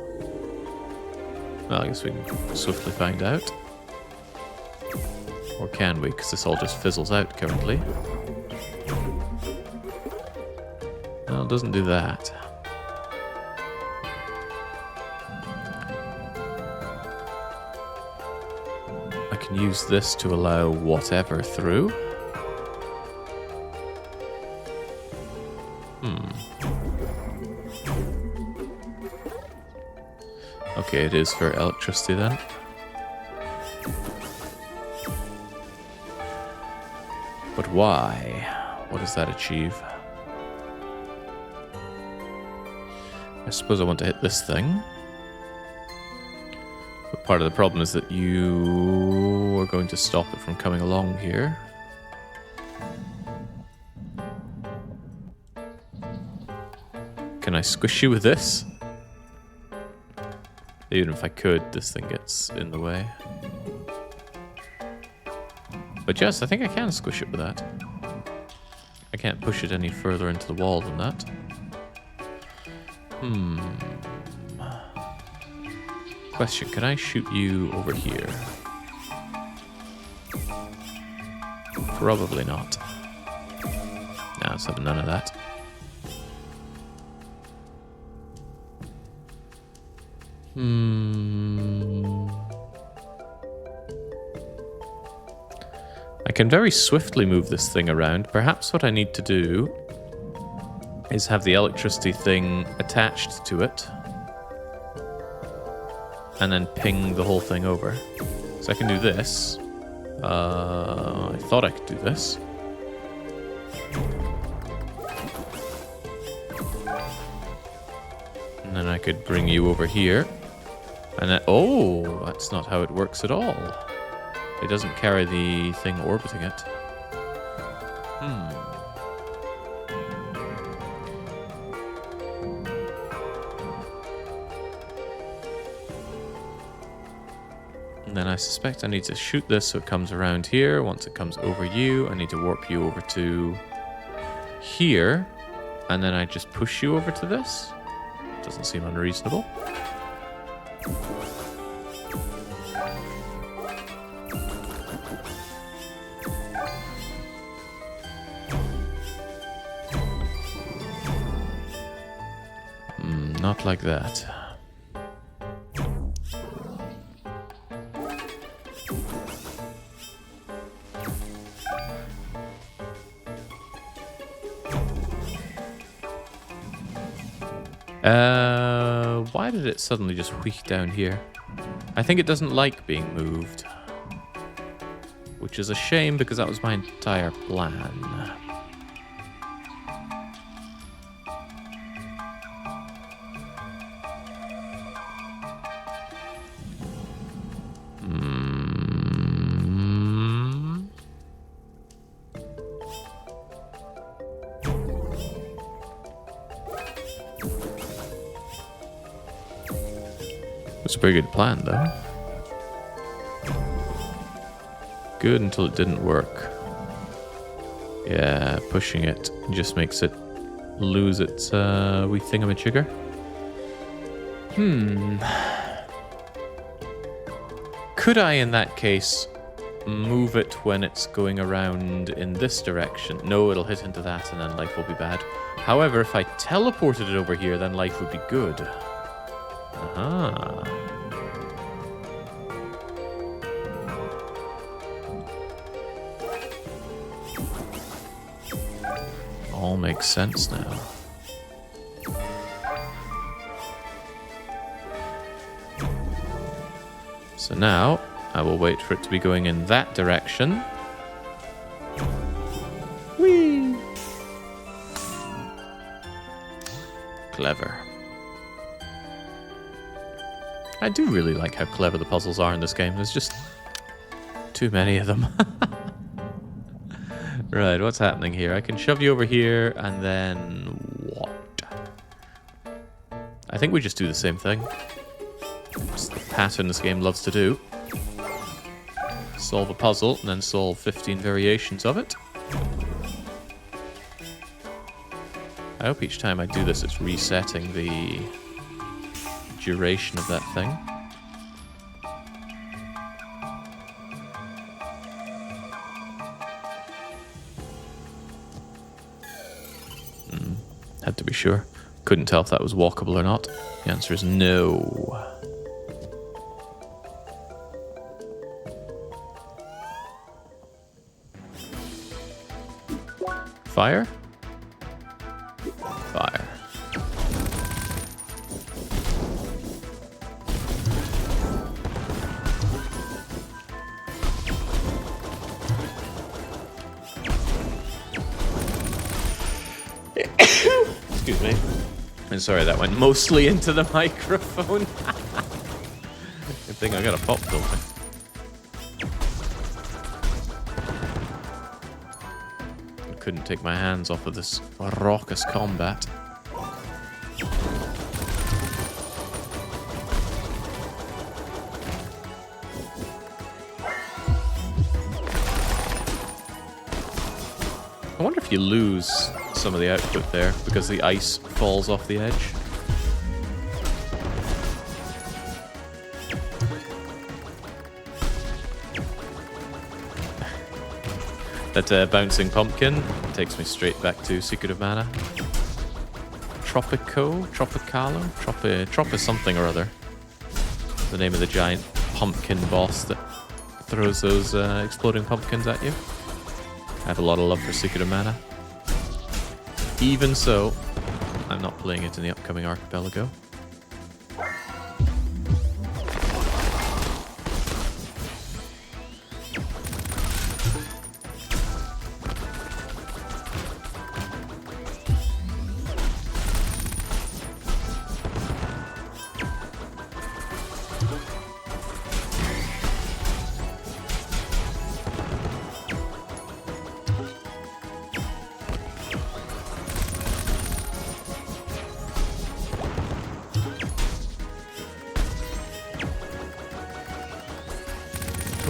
Well, I guess we can swiftly find out. Or can we? Because this all just fizzles out currently. Well, it doesn't do that. I can use this to allow whatever through. Okay, it is for electricity then. But why? What does that achieve? I suppose I want to hit this thing. But part of the problem is that you are going to stop it from coming along here. Can I squish you with this? Even if I could, this thing gets in the way. But yes, I think I can squish it with that. I can't push it any further into the wall than that. Question, can I shoot you over here? Probably not. Nah, let's have none of that. I can very swiftly move this thing around. Perhaps what I need to do is have the electricity thing attached to it and then ping the whole thing over. So I can do this. I thought I could do this. And then I could bring you over here. And then, oh, that's not how it works at all. It doesn't carry the thing orbiting it. And then I suspect I need to shoot this so it comes around here. Once it comes over you, I need to warp you over to here. And then I just push you over to this. Doesn't seem unreasonable. Not like that. Why did it suddenly just wheak down here? I think it doesn't like being moved. Which is a shame because that was my entire plan. It's a pretty good plan, though. Good until it didn't work. Yeah, pushing it just makes it lose its wee thingamajigger. Could I, in that case, move it when it's going around in this direction? No, it'll hit into that and then life will be bad. However, if I teleported it over here, then life would be good. Aha. All makes sense now. So now, I will wait for it to be going in that direction. Whee! Clever. I do really like how clever the puzzles are in this game. There's just too many of them. Right, what's happening here? I can shove you over here, and then what? I think we just do the same thing. It's the pattern this game loves to do. Solve a puzzle and then solve 15 variations of it. I hope each time I do this it's resetting the duration of that thing. Had to be sure. Couldn't tell if that was walkable or not. The answer is no. Fire? Fire. Excuse me. I'm sorry that went mostly into the microphone. Good thing I got a pop filter. Couldn't take my hands off of this raucous combat. I wonder if you lose some of the output there because the ice falls off the edge. That bouncing pumpkin takes me straight back to Secret of Mana. Trop something or other. The name of the giant pumpkin boss that throws those exploding pumpkins at you. I have a lot of love for Secret of Mana. Even so, I'm not playing it in the upcoming Archipelago.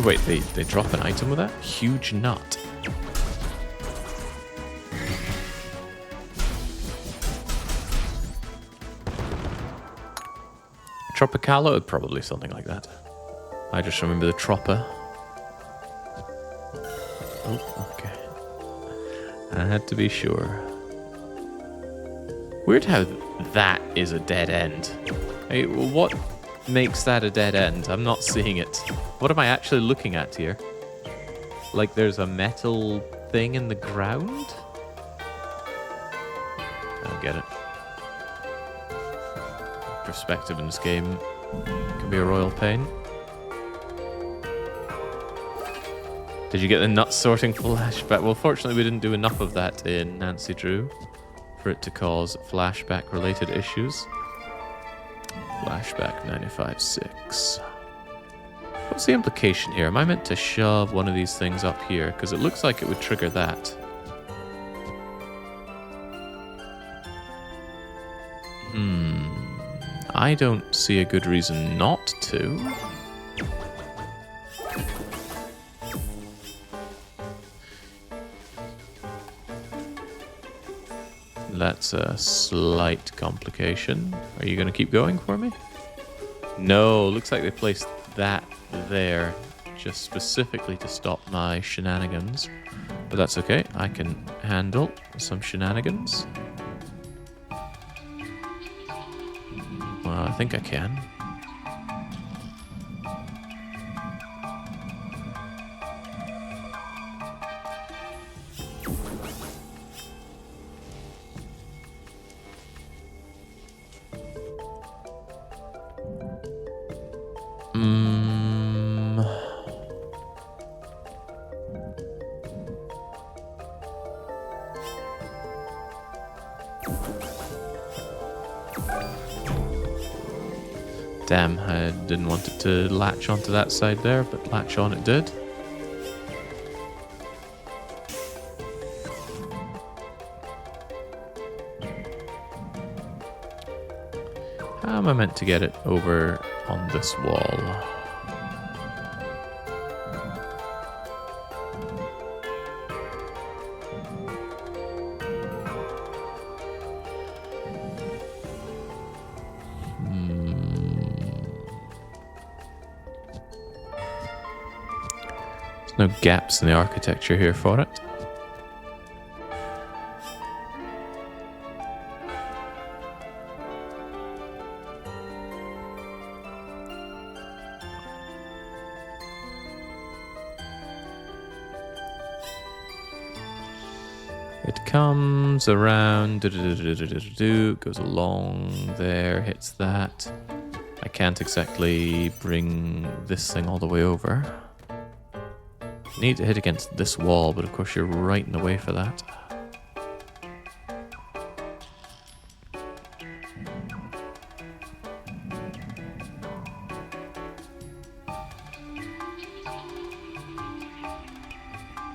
Wait, they drop an item with that? Huge nut. Tropicalo? Probably something like that. I just remember the Tropper. Oh, okay. I had to be sure. Weird how that is a dead end. Hey, what makes that a dead end? I'm not seeing it. What am I actually looking at here? Like there's a metal thing in the ground? I don't get it. Perspective in this game can be a royal pain. Did you get the nut sorting flashback? Well, fortunately we didn't do enough of that in Nancy Drew for it to cause flashback related issues. Flashback 95.6. What's the implication here? Am I meant to shove one of these things up here? Because it looks like it would trigger that. I don't see a good reason not to. That's a slight complication. Are you going to keep going for me? No, looks like they placed that there just specifically to stop my shenanigans. But that's okay. I can handle some shenanigans. Well, I think I can. Damn, I didn't want it to latch onto that side there, but latch on it did. How am I meant to get it over on this wall. There's no gaps in the architecture here for it. It comes around, goes along there, hits that. I can't exactly bring this thing all the way over. Need to hit against this wall, but of course you're right in the way for that.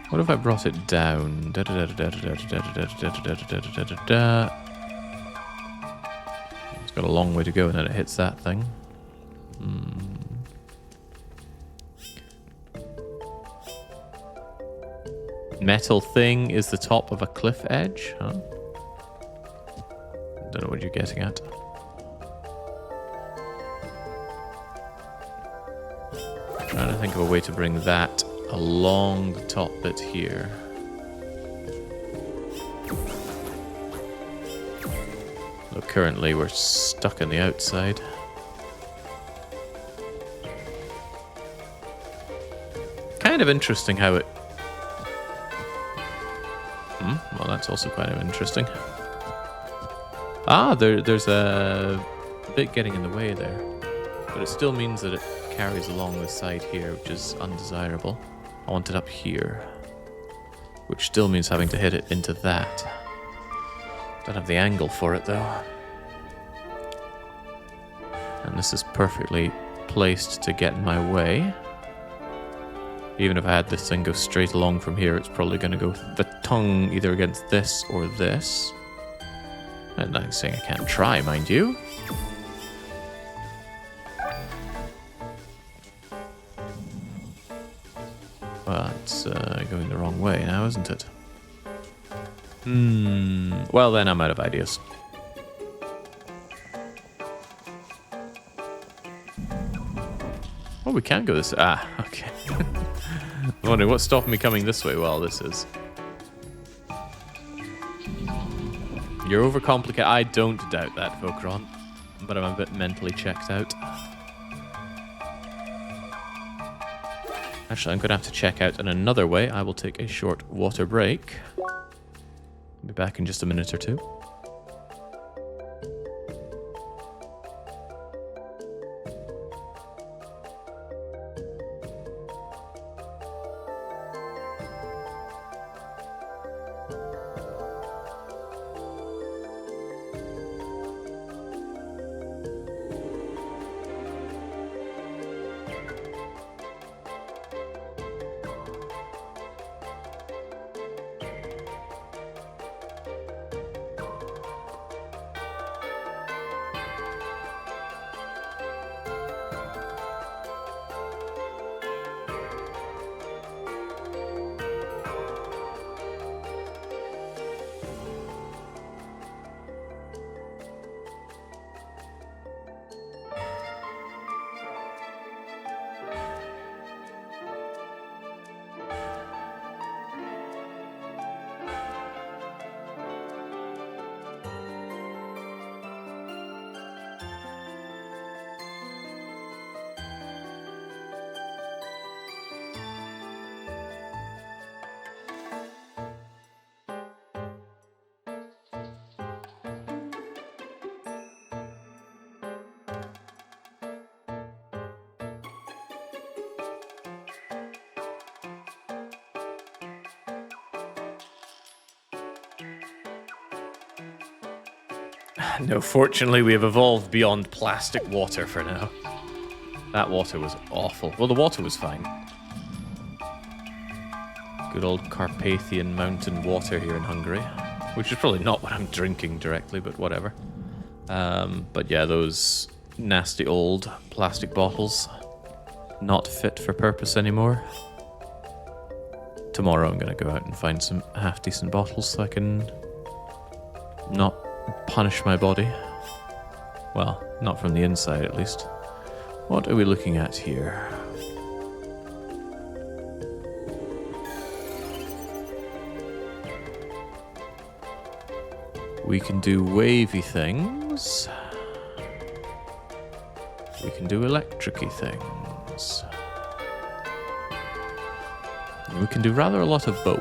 What if I brought it down? It's got a long way to go and then it hits that thing. Metal thing is the top of a cliff edge, huh? Don't know what you're getting at. Trying to think of a way to bring that along the top bit here. Though currently we're stuck on the outside. Kind of interesting how it... well, that's also kind of interesting. Ah, there's a bit getting in the way there. But it still means that it carries along the side here, which is undesirable. I want it up here, which still means having to hit it into that. Don't have the angle for it, though. And this is perfectly placed to get in my way. Even if I had this thing go straight along from here, it's probably going to go the tongue either against this or this. And I'm saying I can't try, mind you. Well, it's going the wrong way now, isn't it? Well, then I'm out of ideas. Oh, we can go this... Ah, okay. I'm wondering what's stopping me coming this way. Well, this is... You're overcomplicated. I don't doubt that, Vokron. But I'm a bit mentally checked out. Actually, I'm going to have to check out in another way. I will take a short water break. I'll be back in just a minute or two. No, fortunately we have evolved beyond plastic water for now. That water was awful. Well, the water was fine. Good old Carpathian mountain water here in Hungary. Which is probably not what I'm drinking directly, but whatever. But yeah, those nasty old plastic bottles. Not fit for purpose anymore. Tomorrow I'm going to go out and find some half-decent bottles so I can not punish my body. Well, not from the inside at least. What are we looking at here? We can do wavy things. We can do electric-y things. And we can do rather a lot of both.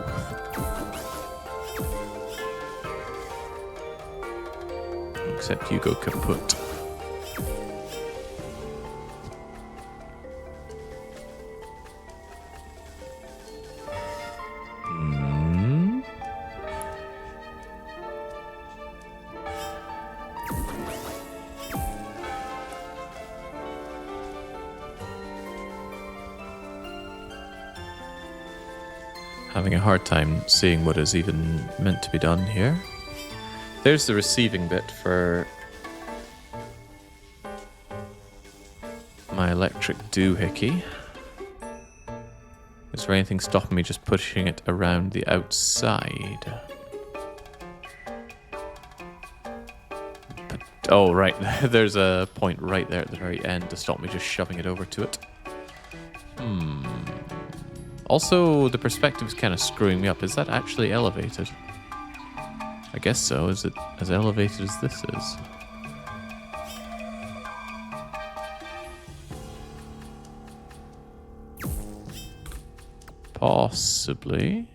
Except you go kaput. Having a hard time seeing what is even meant to be done here. There's the receiving bit for my electric doohickey. Is there anything stopping me just pushing it around the outside? But, oh, right. There's a point right there at the very end to stop me just shoving it over to it. Also, the perspective is kind of screwing me up. Is that actually elevated? I guess so. Is it as elevated as this is? Possibly.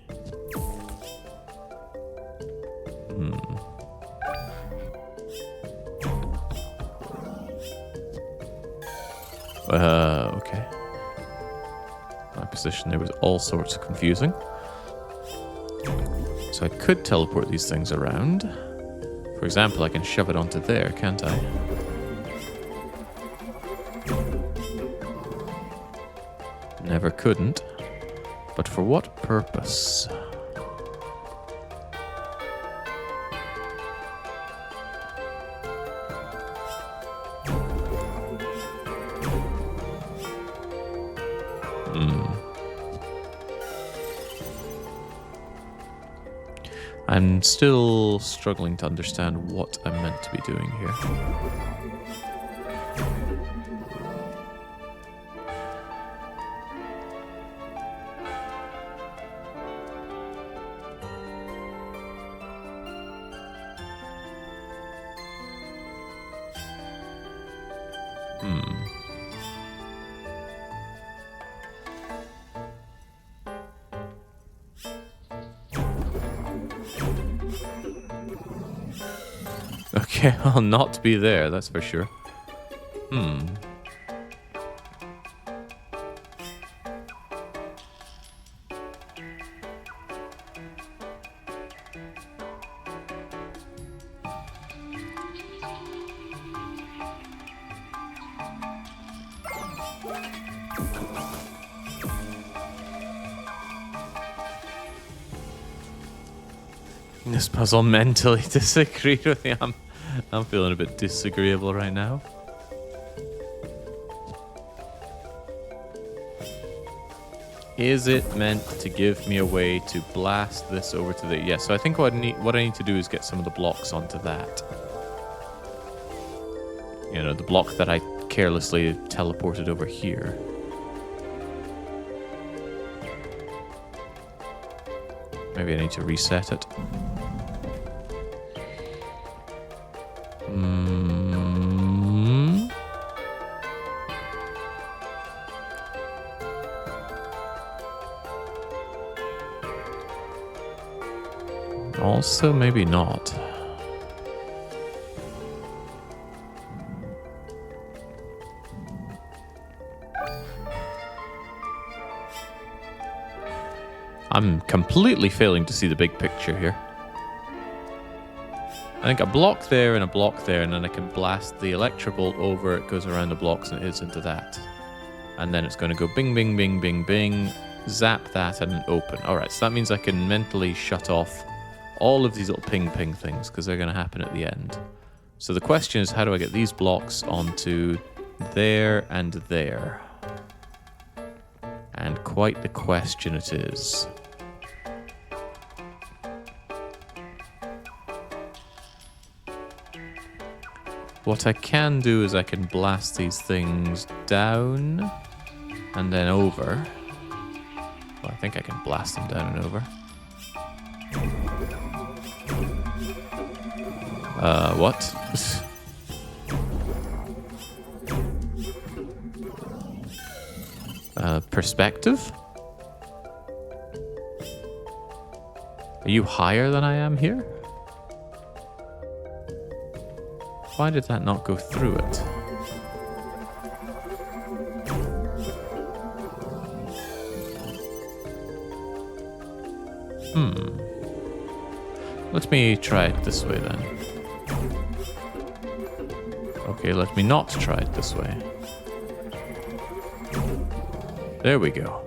Okay. My position there was all sorts of confusing. So I could teleport these things around. For example, I can shove it onto there, can't I? Never couldn't. But for what purpose? I'm still struggling to understand what I'm meant to be doing here. Okay, I'll not be there, that's for sure. This puzzle mentally disagreed with me. I'm feeling a bit disagreeable right now. Is it meant to give me a way to blast this over to the... Yeah, so I think what I need to do is get some of the blocks onto that. You know, the block that I carelessly teleported over here. Maybe I need to reset it. Also, maybe not. I'm completely failing to see the big picture here. I think a block there and a block there, and then I can blast the electrical over. It goes around the blocks and it hits into that. And then it's going to go bing, bing, bing, bing, bing, zap that, and then open. Alright, so that means I can mentally shut off all of these little ping, ping things, because they're going to happen at the end. So the question is, how do I get these blocks onto there and there? And quite the question it is. What I can do is I can blast these things down and then over. Well, I think I can blast them down and over. What? Perspective? Are you higher than I am here? Why did that not go through it? Let me try it this way then. Okay, let me not try it this way. There we go.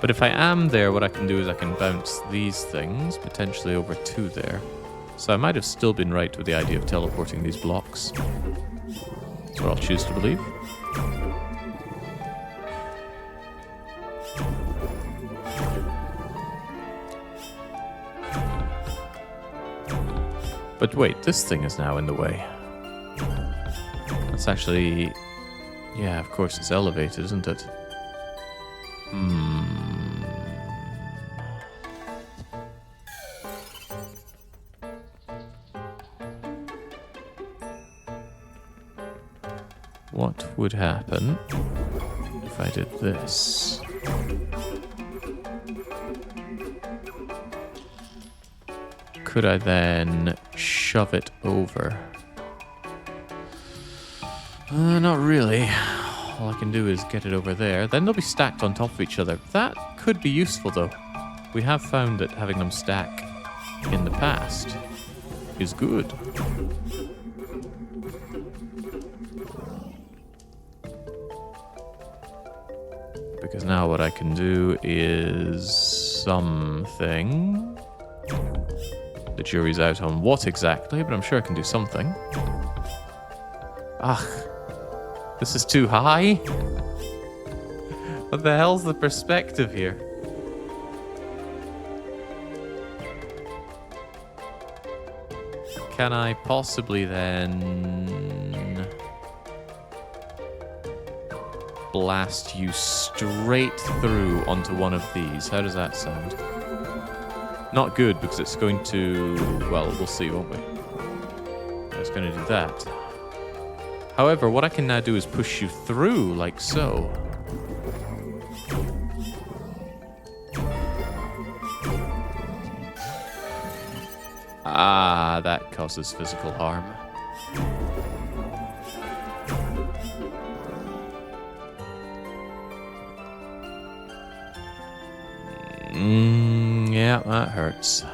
But if I am there, what I can do is I can bounce these things potentially over to there. So I might have still been right with the idea of teleporting these blocks. That's what I'll choose to believe. But wait, this thing is now in the way. That's actually... Yeah, of course it's elevated, isn't it? What would happen if I did this? Could I then shove it over? Not really. All I can do is get it over there. Then they'll be stacked on top of each other. That could be useful, though. We have found that having them stack in the past is good. Because now what I can do is something. The jury's out on what exactly, but I'm sure I can do something. Ugh. This is too high? What the hell's the perspective here? Can I possibly then blast you straight through onto one of these? How does that sound? Not good, because it's going to... Well, we'll see, won't we? It's going to do that. However, what I can now do is push you through, like so. Ah, that causes physical harm. Yeah, that hurts.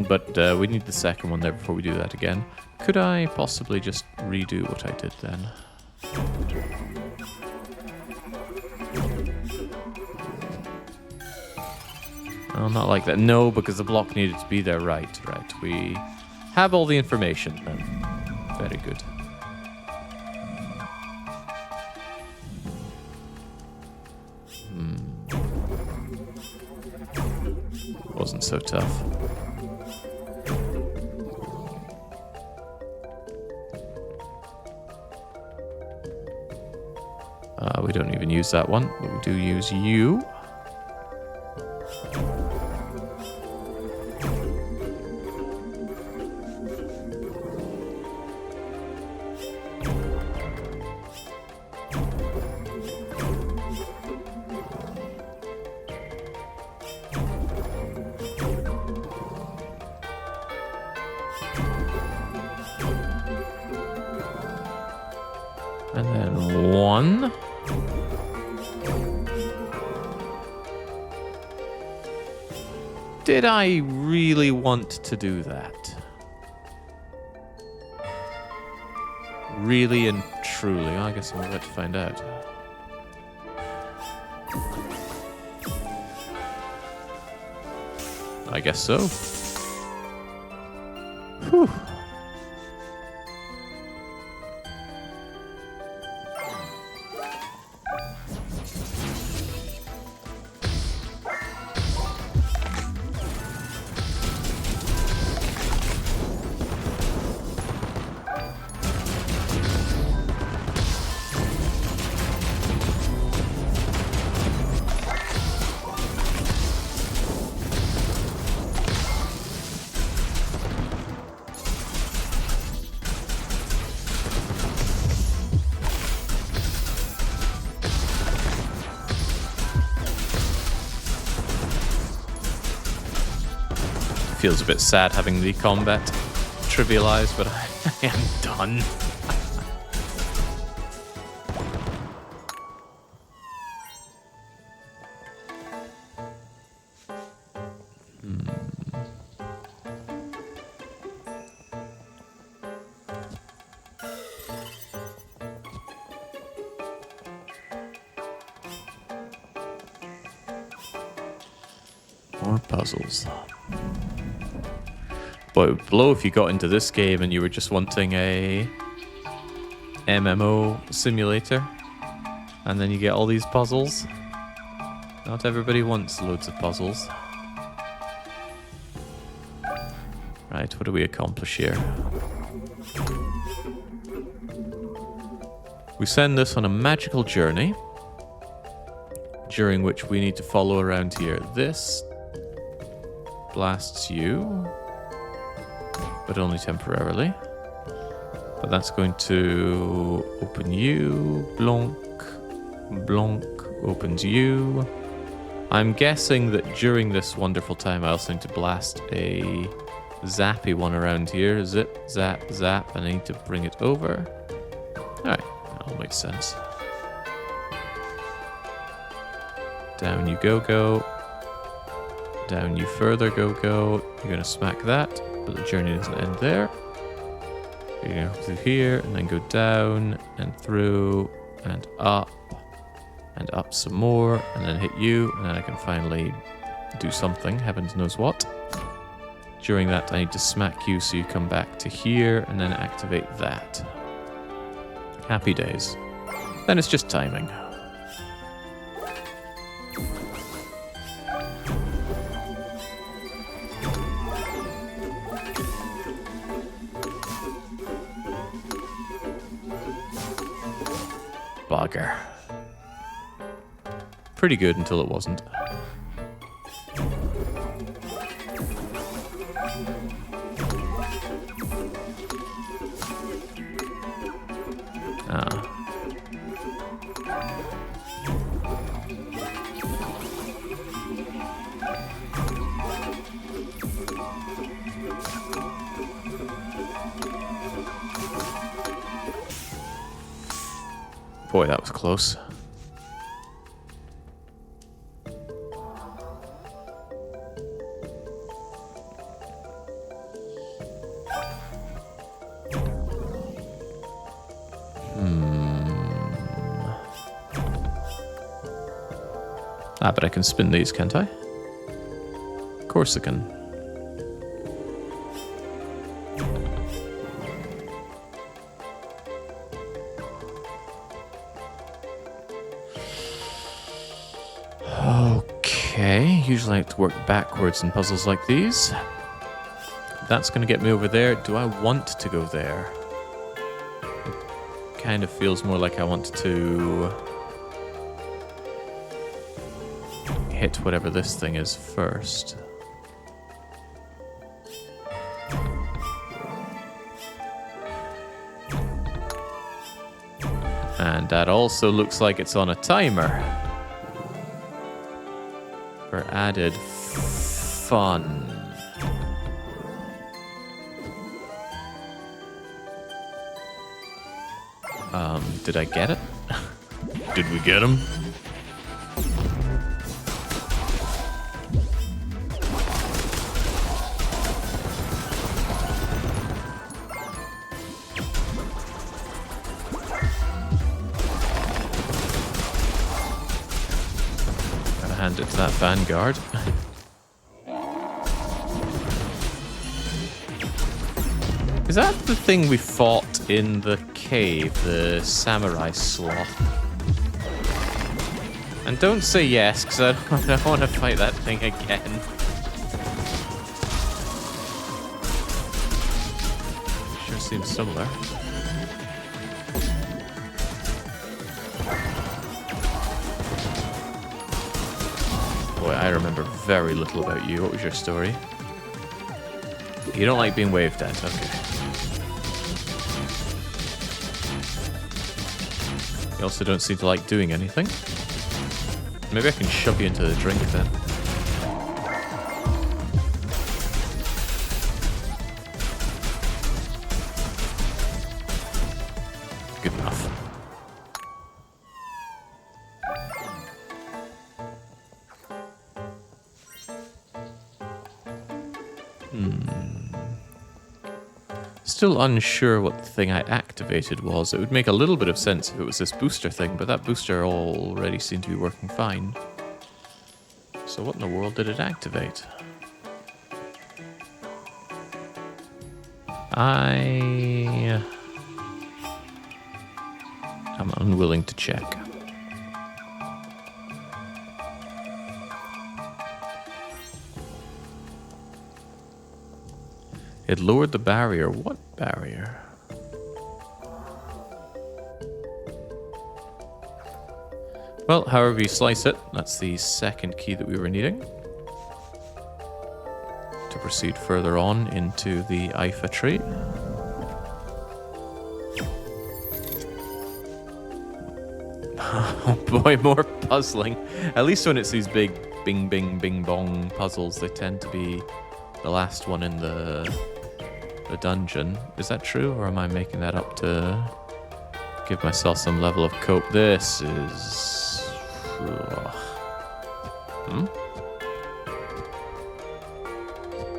But we need the second one there before we do that again. Could I possibly just redo what I did then? Oh, not like that. No, because the block needed to be there. Right. We have all the information then. Very good. Wasn't so tough. We don't even use that one, but we do use you. And then one. Did I really want to do that? Really and truly? I guess I'm about to find out. I guess so. Whew. Feels a bit sad having the combat trivialized, but I am done. More puzzles. But it would blow if you got into this game and you were just wanting a MMO simulator, and then you get all these puzzles. Not everybody wants loads of puzzles. Right, what do we accomplish here? We send this on a magical journey, during which we need to follow around here. This blasts you, but only temporarily. But that's going to open you. Blonk. Blonk opens you. I'm guessing that during this wonderful time I also need to blast a zappy one around here. Zip, zap, zap, and I need to bring it over. Alright, that all makes sense. Down you go. Down you further go. You're going to smack that. But the journey doesn't end there. You're going to go through here, and then go down, and through, and up some more, and then hit you, and then I can finally do something, heavens knows what. During that, I need to smack you so you come back to here, and then activate that. Happy days. Then it's just timing. Bugger. Pretty good until it wasn't. Boy, that was close. But I can spin these, can't I? Of course I can. Okay, usually I like to work backwards in puzzles like these. That's going to get me over there. Do I want to go there? It kind of feels more like I want to hit whatever this thing is first. And that also looks like it's on a timer. For added fun. Did I get it? Did we get him? hand it to that vanguard. Is that the thing we fought in the cave, the samurai sloth? And don't say yes, because I don't want to fight that thing again. Sure seems similar. Boy, I remember very little about you. What was your story? You don't like being waved at, okay. You also don't seem to like doing anything. Maybe I can shove you into the drink then. Good enough. Still unsure what the thing I activated was. It would make a little bit of sense if it was this booster thing, but that booster already seemed to be working fine. So what in the world did it activate? I'm unwilling to check. It lowered the barrier. What barrier? Well, however you slice it, that's the second key that we were needing to proceed further on into the IFA tree. Oh boy, more puzzling. At least when it's these big bing bing bing bong puzzles, they tend to be the last one in the dungeon. Is that true, or am I making that up to give myself some level of cope? This is...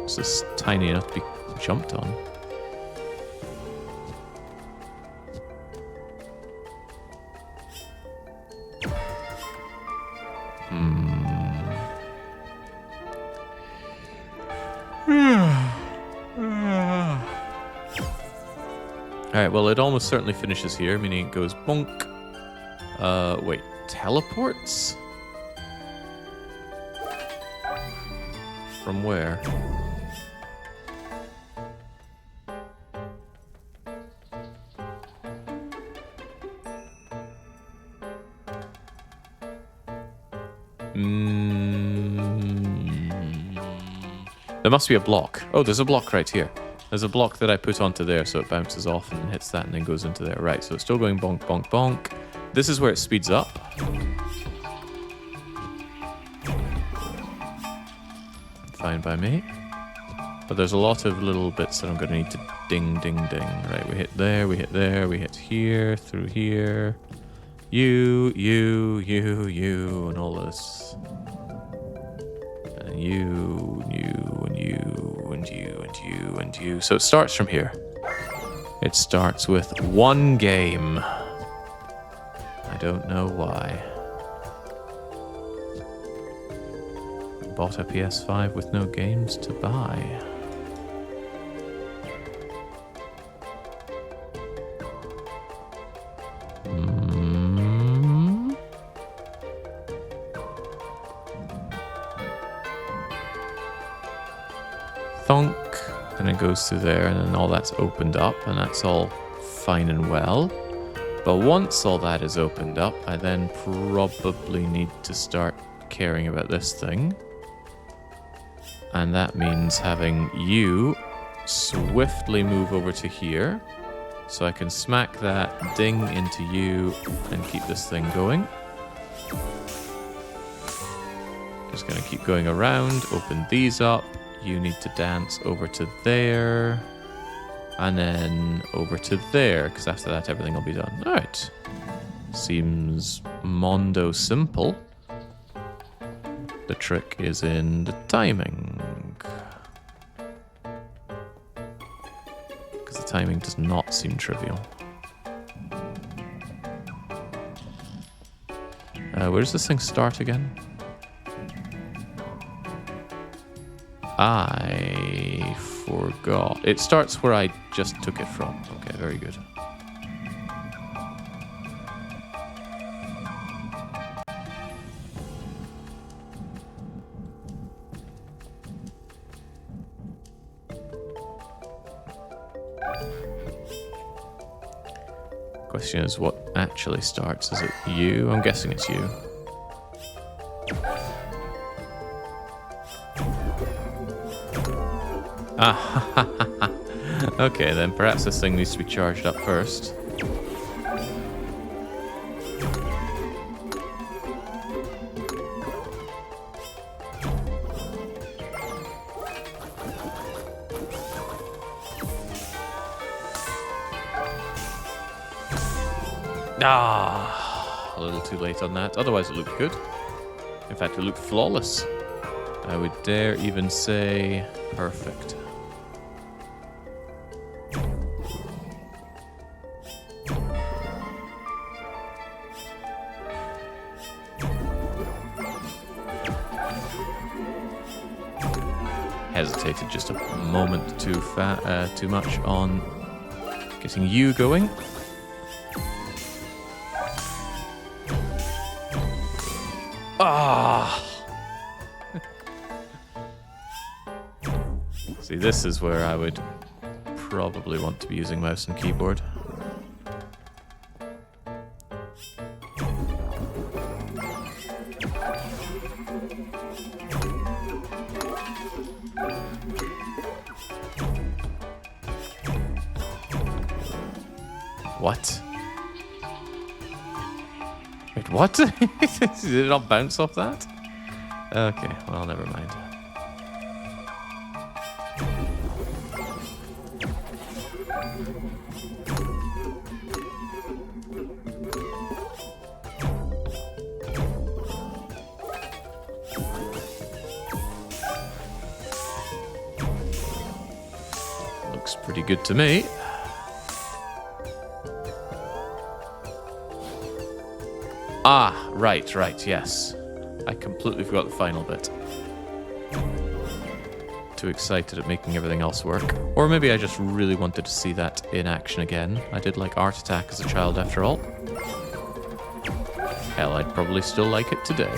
Is this tiny enough to be jumped on? Alright, well, it almost certainly finishes here, meaning it goes bonk. Wait, teleports? From where? There must be a block. Oh, there's a block right here. There's a block that I put onto there, so it bounces off and hits that and then goes into there. Right, so it's still going bonk, bonk, bonk. This is where it speeds up. Fine by me. But there's a lot of little bits that I'm going to need to ding, ding, ding. Right, we hit there, we hit there, we hit here, through here. You, and all this. And you, and you, and you, and you, and you, and you. So it starts from here. It starts with one game. I don't know why. I bought a PS5 with no games to buy. Thunk, and it goes through there, and then all that's opened up, and that's all fine and well. But once all that is opened up, I then probably need to start caring about this thing. And that means having you swiftly move over to here, so I can smack that ding into you and keep this thing going. Just gonna keep going around, open these up. You need to dance over to there, and then over to there, because after that everything will be done. Alright. Seems mondo simple. The trick is in the timing. Because the timing does not seem trivial. Where does this thing start again? I forgot. It starts where I just took it from. Okay, very good. Question is, what actually starts? Is it you? I'm guessing it's you. Ah, okay, then perhaps this thing needs to be charged up first. Ah, a little too late on that. Otherwise it looked good. In fact, it looked flawless. I would dare even say perfect. Hesitated just a moment too much on getting you going. Ah! See, this is where I would probably want to be using mouse and keyboard. What? Wait, what? Did it not bounce off that? Okay, well, never mind. Looks pretty good to me. Ah, right, yes. I completely forgot the final bit. Too excited at making everything else work. Or maybe I just really wanted to see that in action again. I did like Art Attack as a child after all. Hell, I'd probably still like it today.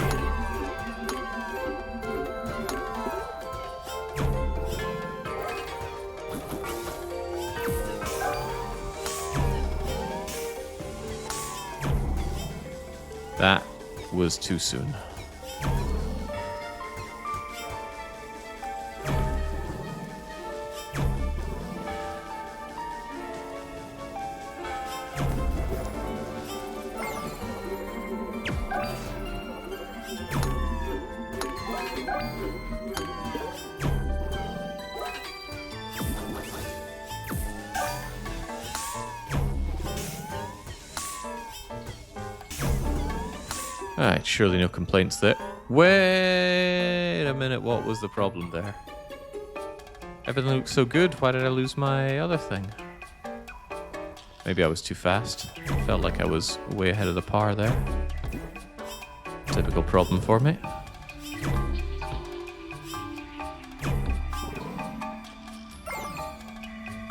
That was too soon. Alright, surely no complaints there. Wait a minute, what was the problem there? Everything looks so good, why did I lose my other thing? Maybe I was too fast. Felt like I was way ahead of the par there. Typical problem for me.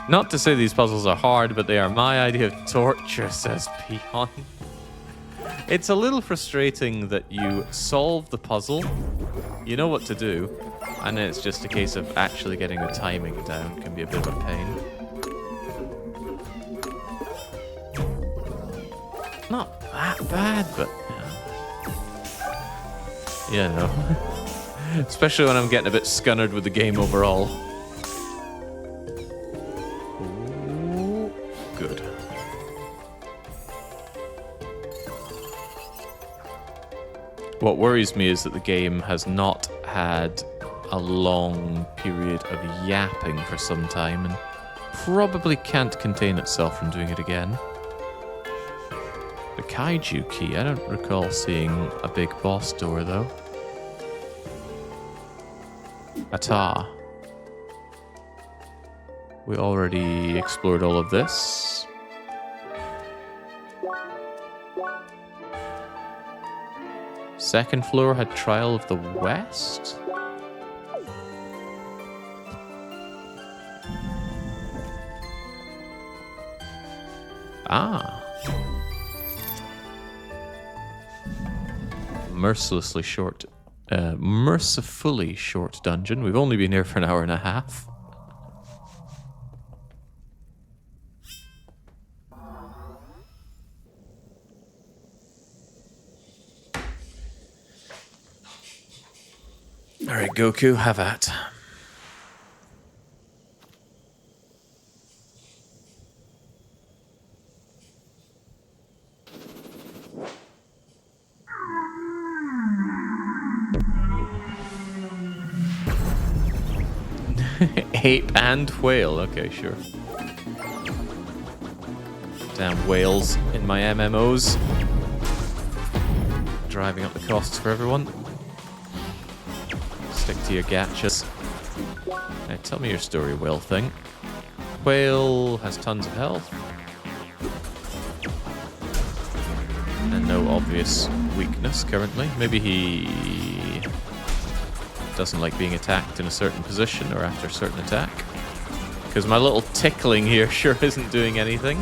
Not to say these puzzles are hard, but they are my idea of torture, says Peon. It's a little frustrating that you solve the puzzle, you know what to do, and then it's just a case of actually getting the timing down can be a bit of a pain. Not that bad, but you know. Especially when I'm getting a bit scunnered with the game overall. Ooh, good. What worries me is that the game has not had a long period of yapping for some time and probably can't contain itself from doing it again. The kaiju key, I don't recall seeing a big boss door though. Ata. We already explored all of this. Second floor had Trial of the West. Ah. Mercilessly short. Mercifully short dungeon. We've only been here for an hour and a half. Alright, Goku, have at. Ape and whale. Okay, sure. Damn whales in my MMOs. Driving up the costs for everyone. Stick to your gachas. Now tell me your story, whale thing. Whale has tons of health. And no obvious weakness currently. Maybe he doesn't like being attacked in a certain position or after a certain attack. Because my little tickling here sure isn't doing anything.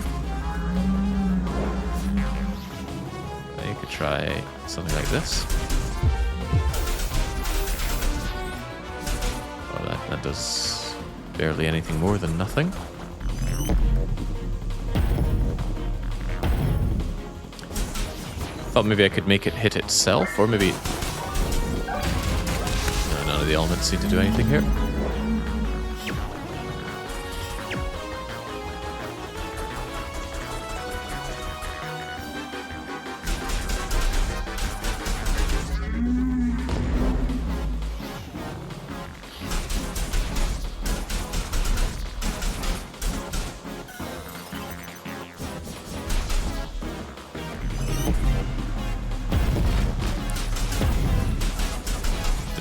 You could try something like this. Oh, that does barely anything more than nothing. Thought maybe I could make it hit itself, or maybe... No, none of the elements seem to do anything here.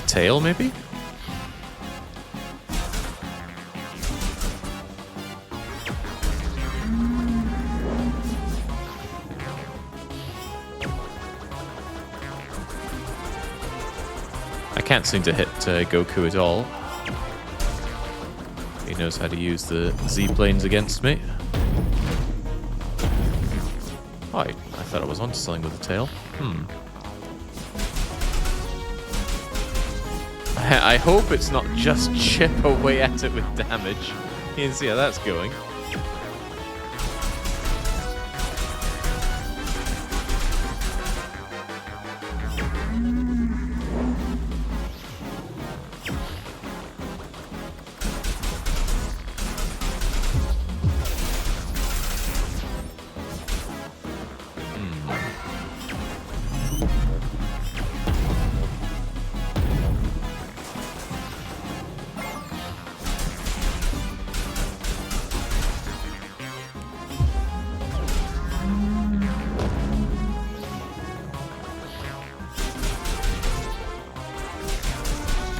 Tail, maybe? I can't seem to hit Goku at all. He knows how to use the Z-planes against me. Oh, I thought I was onto something with the tail. I hope it's not just chip away at it with damage. You can see how that's going.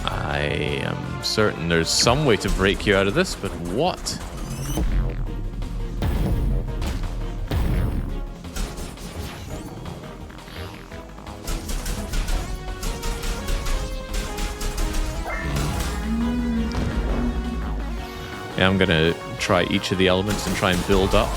I am certain there's some way to break you out of this, but what? Yeah, I'm gonna try each of the elements and try and build up.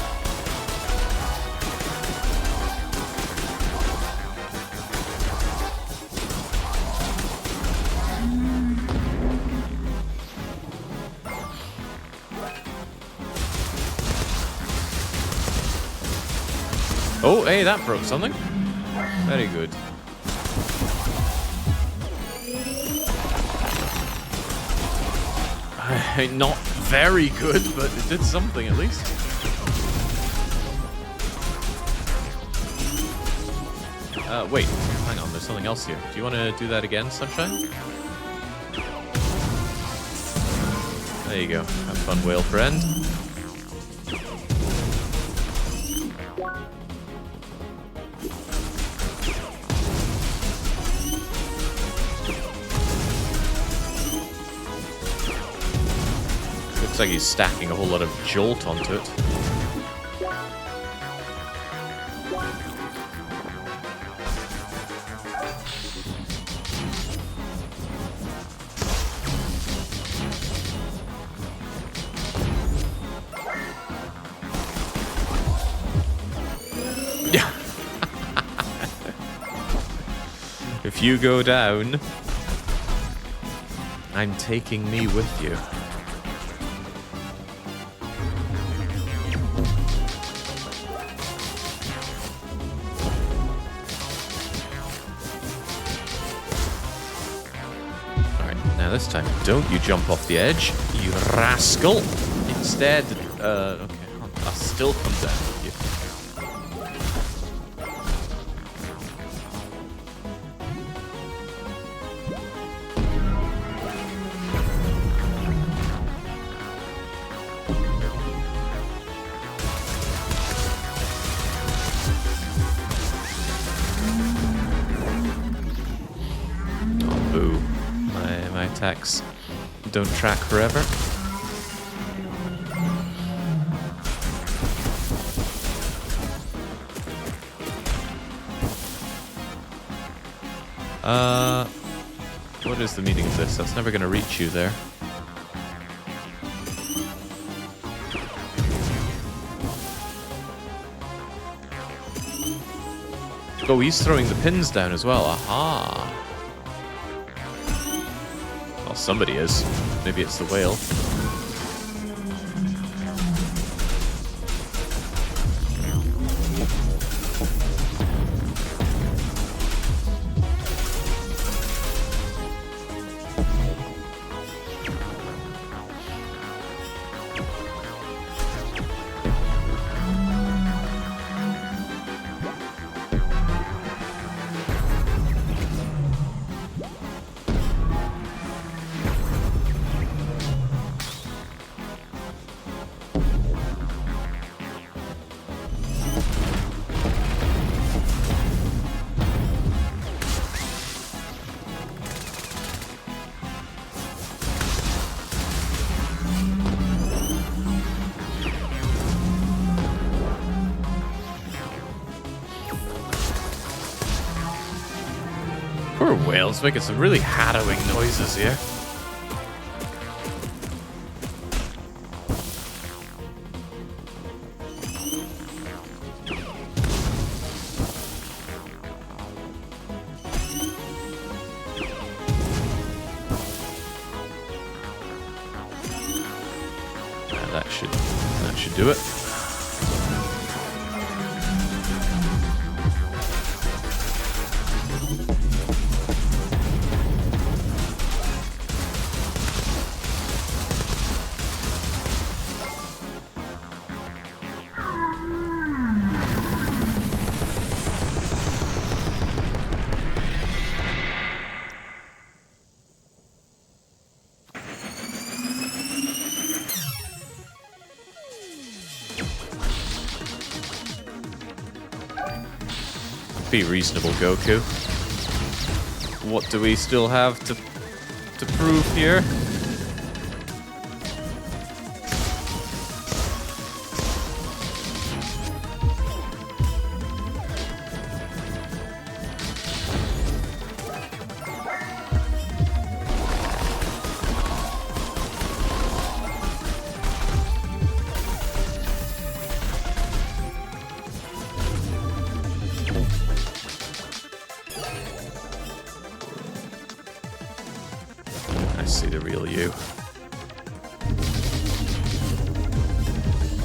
Oh, hey, that broke something. Very good. Not very good, but it did something at least. Wait, hang on, there's something else here. Do you want to do that again, Sunshine? There you go. Have fun, whale friend. Looks like he's stacking a whole lot of jolt onto it. If you go down, I'm taking me with you. Now this time, don't you jump off the edge, you rascal! Instead, okay, I'll still come down with you. Oh, boo. My attacks don't track forever. What is the meaning of this? That's never going to reach you there. Oh, he's throwing the pins down as well. Aha! Well, somebody is. Maybe it's the whale. Poor whale's making some really harrowing noises here. That should do it. Be reasonable, Goku. What do we still have to prove here? I see the real you.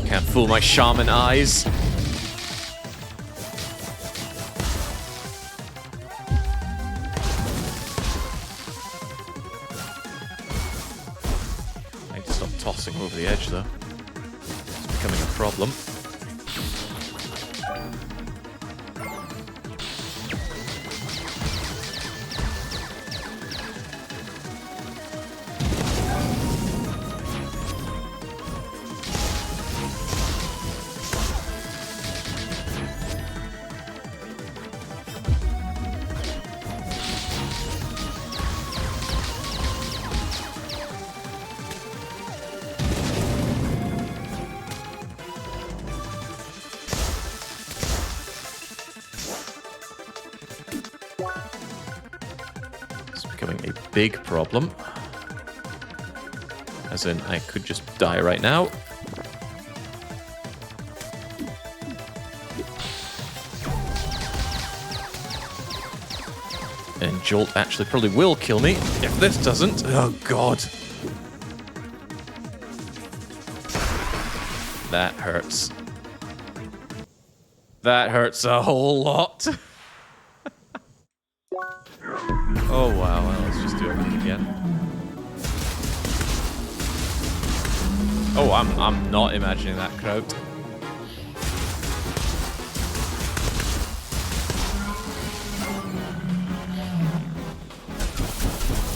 Can't fool my shaman eyes. I need to stop tossing over the edge, though. It's becoming a problem. Becoming a big problem. As in, I could just die right now. And Jolt actually probably will kill me if this doesn't. Oh, God. That hurts. That hurts a whole lot. Oh, wow. Well, let's just do everything again. Oh, I'm not imagining that crowd.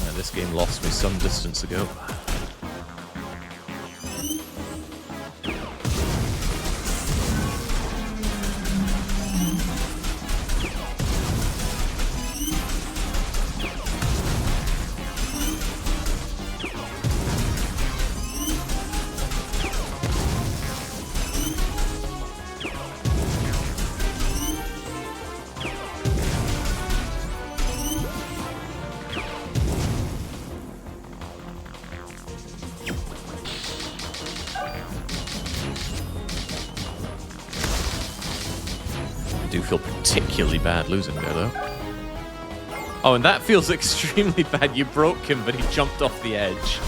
Yeah, this game lost me some distance ago. I do feel particularly bad losing there, though. Oh, and that feels extremely bad. You broke him, but he jumped off the edge,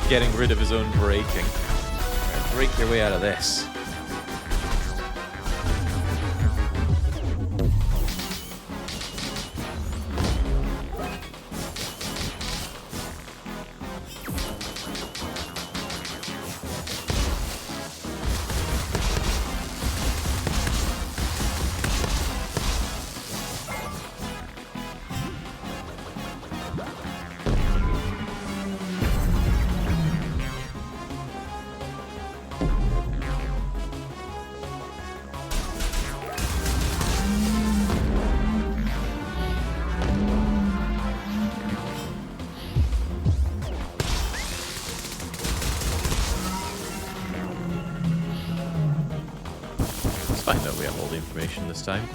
getting rid of his own braking. Right, break your way out of this. I know we have all the information this time.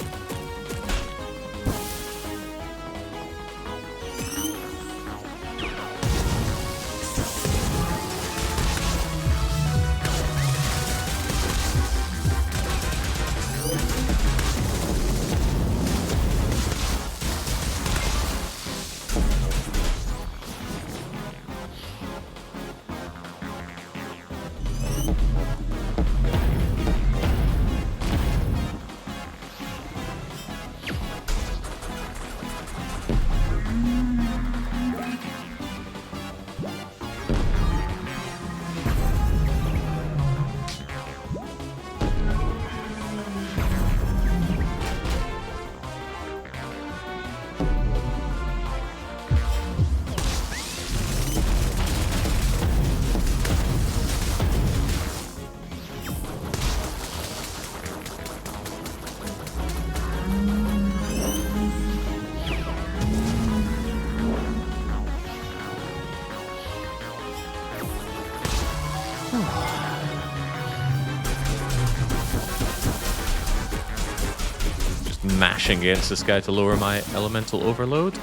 Just mashing against this guy to lower my elemental overload.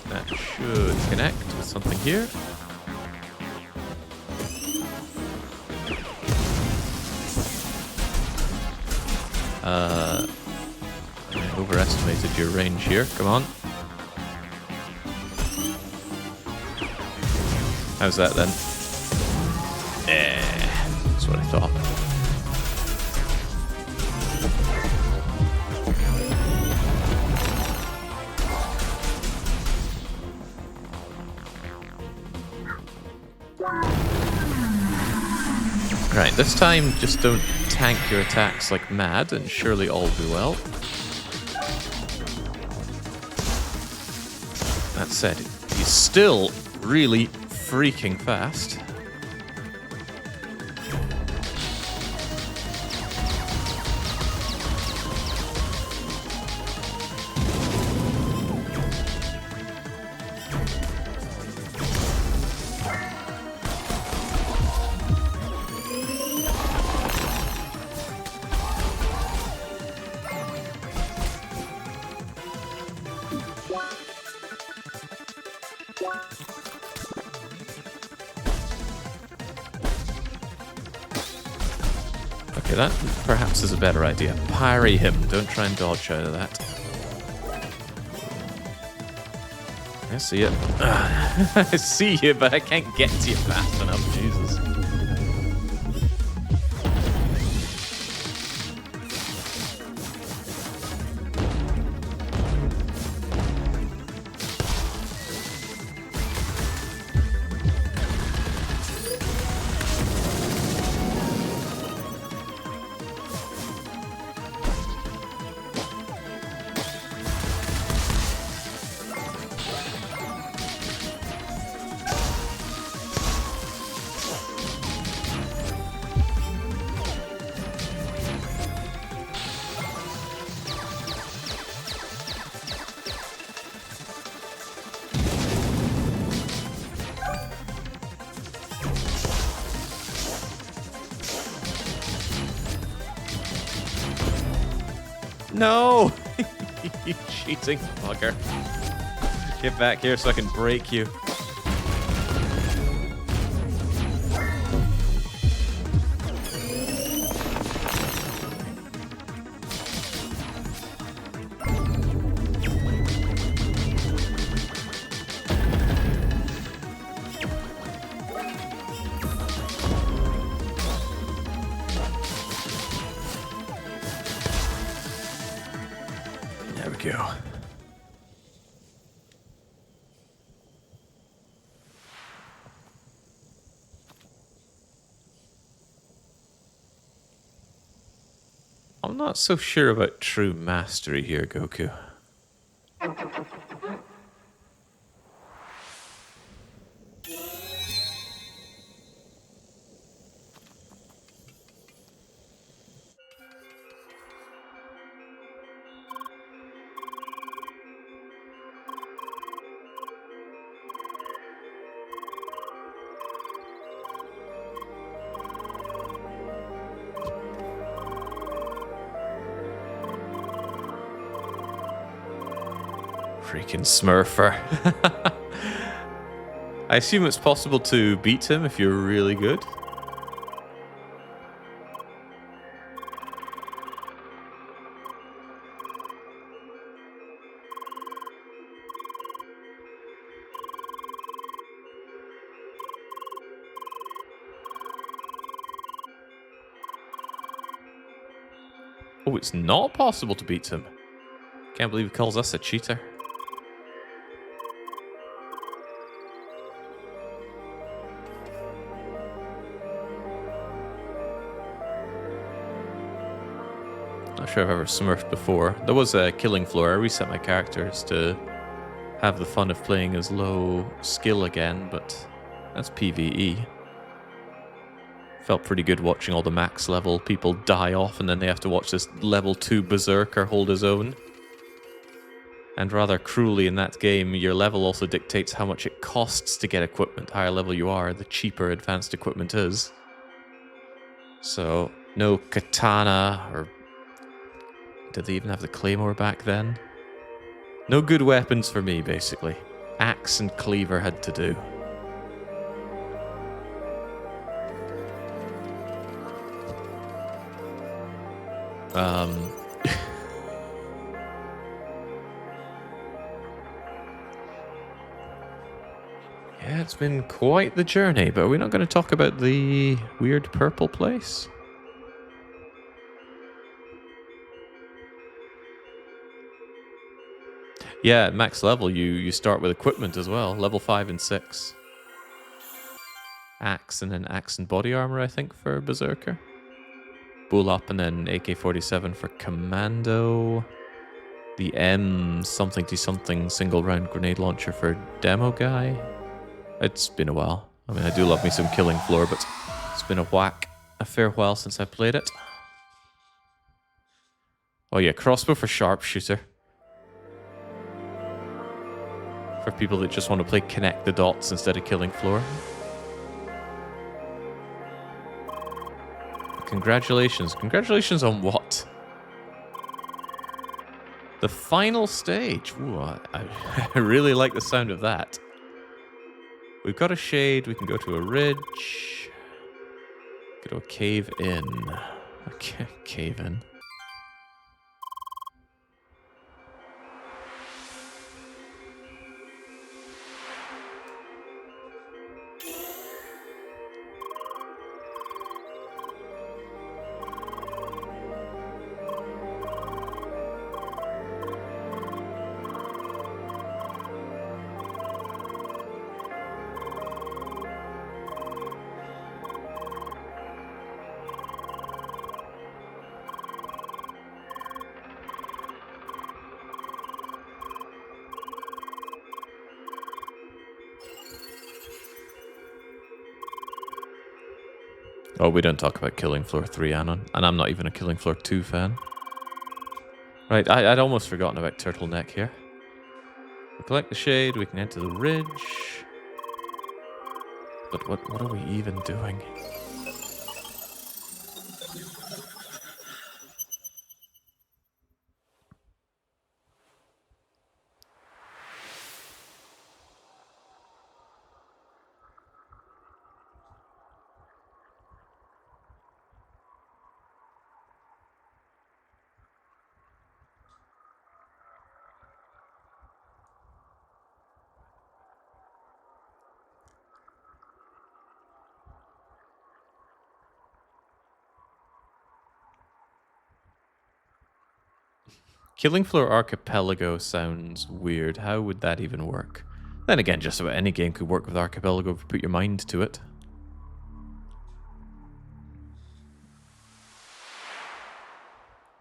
That should connect with something here. I overestimated your range here. Come on. How's that then? That's what I thought. Right, this time just don't tank your attacks like mad and surely all will be well. That said, he's still really freaking fast. Okay, that perhaps is a better idea. Parry him. Don't try and dodge out of that. I see it. I see you, but I can't get to you fast enough. Jesus. No! You cheating fucker. Get back here so I can break you. There we go. I'm not so sure about true mastery here, Goku. Freaking Smurfer. I assume it's possible to beat him if you're really good. Oh, it's not possible to beat him. Can't believe he calls us a cheater. Not sure I've ever smurfed before. There was a killing floor. I reset my characters to have the fun of playing as low skill again, but that's PvE. Felt pretty good watching all the max level people die off and then they have to watch this level 2 berserker hold his own. And rather cruelly in that game, your level also dictates how much it costs to get equipment. The higher level you are, the cheaper advanced equipment is. So, no katana, or did they even have the claymore back then? No good weapons for me, basically. Axe and cleaver had to do. Yeah, it's been quite the journey, but we're not going to talk about the weird purple place. Yeah, at max level, you start with equipment as well. Level 5 and 6. Axe and then axe and body armor, I think, for Berserker. Bull up and then AK-47 for Commando. The M something to something single round grenade launcher for Demo Guy. It's been a while. I mean, I do love me some Killing Floor, but it's been a fair while since I played it. Oh yeah, crossbow for Sharpshooter. For people that just want to play connect the dots instead of Killing Floor. Congratulations. Congratulations on what? The final stage. Ooh, I really like the sound of that. We've got a shade. We can go to a ridge. Go to a cave in. Okay, cave in. Oh, we don't talk about Killing Floor 3, Anon. And I'm not even a Killing Floor 2 fan. Right, I'd almost forgotten about Turtleneck here. We collect the shade, we can enter the ridge. But what are we even doing? Killing Floor Archipelago sounds weird. How would that even work? Then again, just about any game could work with Archipelago if you put your mind to it.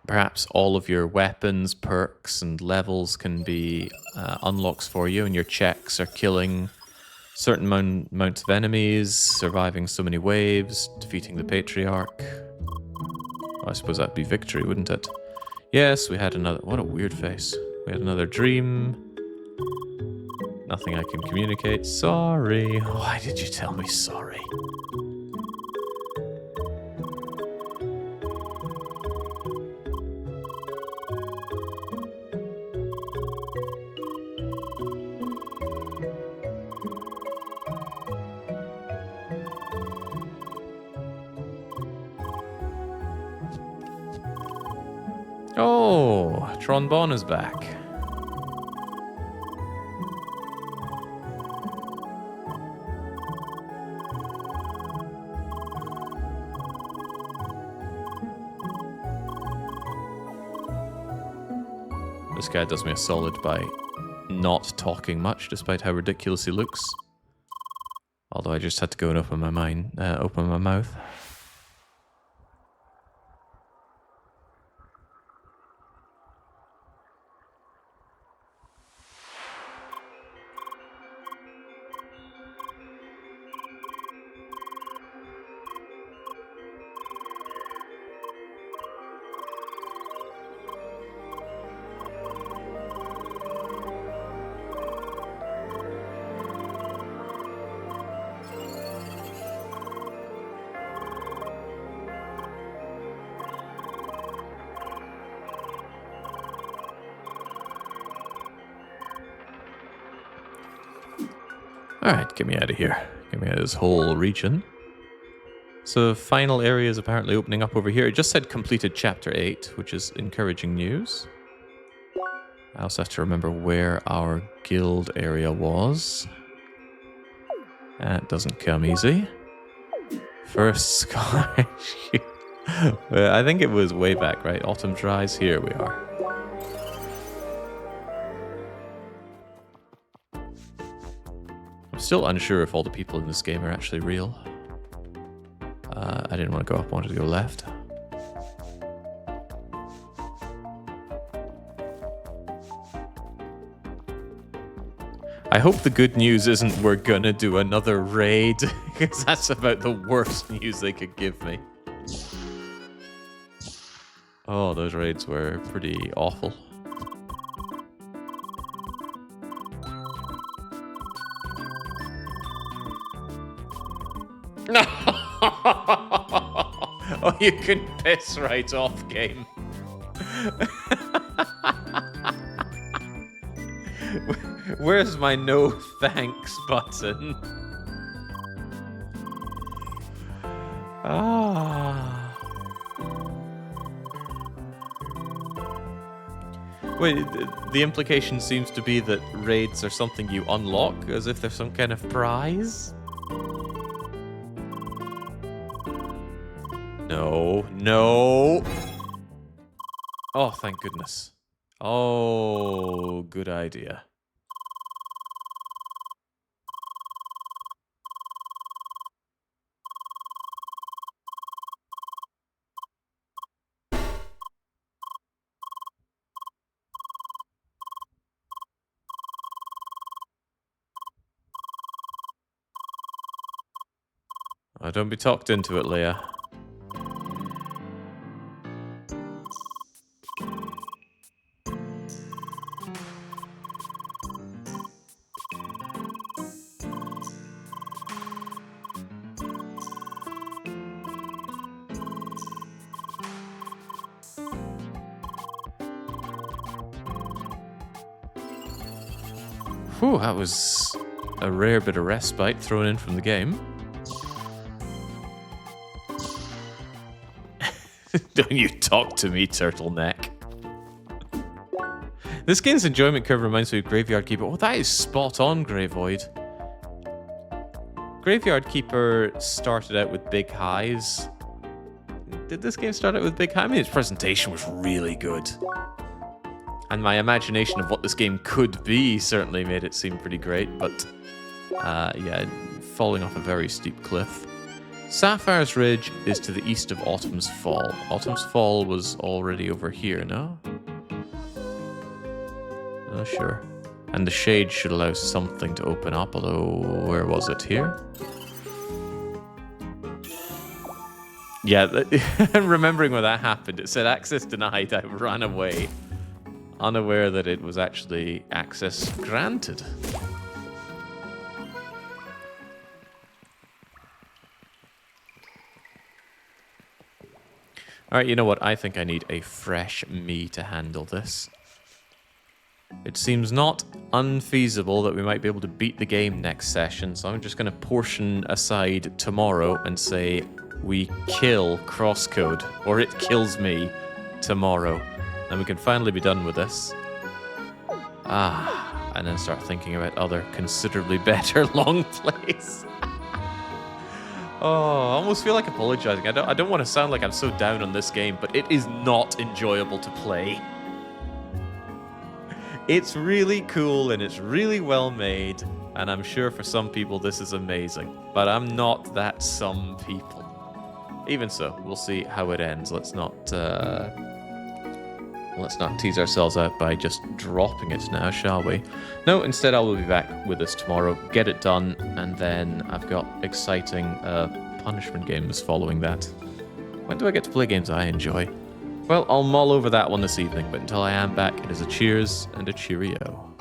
Perhaps all of your weapons, perks, and levels can be unlocks for you, and your checks are killing certain amounts of enemies, surviving so many waves, defeating the Patriarch. I suppose that'd be victory, wouldn't it? Yes, we had another... What a weird face. We had another dream. Nothing I can communicate. Sorry. Why did you tell me sorry? Oh, Trombone is back. This guy does me a solid by not talking much, despite how ridiculous he looks. Although I just had to go and open my mouth. Alright, get me out of here. Get me out of this whole region. So, final area is apparently opening up over here. It just said completed chapter 8, which is encouraging news. I also have to remember where our guild area was. That doesn't come easy. First sky. Well, I think it was way back, right? Autumn's Rise. Here we are. I'm still unsure if all the people in this game are actually real. I didn't want to go up, I wanted to go left. I hope the good news isn't we're gonna do another raid, because that's about the worst news they could give me. Oh, those raids were pretty awful. No! Oh, you can piss right off, game. Where's my no thanks button? Ah. Wait, the implication seems to be that raids are something you unlock, as if they're some kind of prize? No, no. Oh, thank goodness. Oh, good idea. Oh, don't be talked into it, Leah. Whew, that was a rare bit of respite thrown in from the game. Don't you talk to me, turtleneck. This game's enjoyment curve reminds me of Graveyard Keeper. Oh, that is spot on, Greyvoid. Graveyard Keeper started out with big highs. Did this game start out with big highs? I mean, its presentation was really good. And my imagination of what this game could be certainly made it seem pretty great, but yeah, falling off a very steep cliff. Sapphire's Ridge is to the east of Autumn's Fall. Autumn's Fall was already over here, no? Oh, sure. And the shade should allow something to open up, although where was it? Here? Yeah, remembering when that happened, it said access denied. I ran away, unaware that it was actually access granted. Alright, you know what? I think I need a fresh me to handle this. It seems not unfeasible that we might be able to beat the game next session, so I'm just going to portion aside tomorrow and say we kill CrossCode, or it kills me tomorrow. And we can finally be done with this. And then start thinking about other considerably better long plays. Oh, I almost feel like apologizing. I don't want to sound like I'm so down on this game, but it is not enjoyable to play. It's really cool and it's really well made, and I'm sure for some people this is amazing, but I'm not that some people. Even so, we'll see how it ends. Let's not tease ourselves out by just dropping it now, shall we? No, instead I will be back with us tomorrow, get it done, and then I've got exciting punishment games following that. When do I get to play games I enjoy? Well, I'll mull over that one this evening, but until I am back, it is a cheers and a cheerio.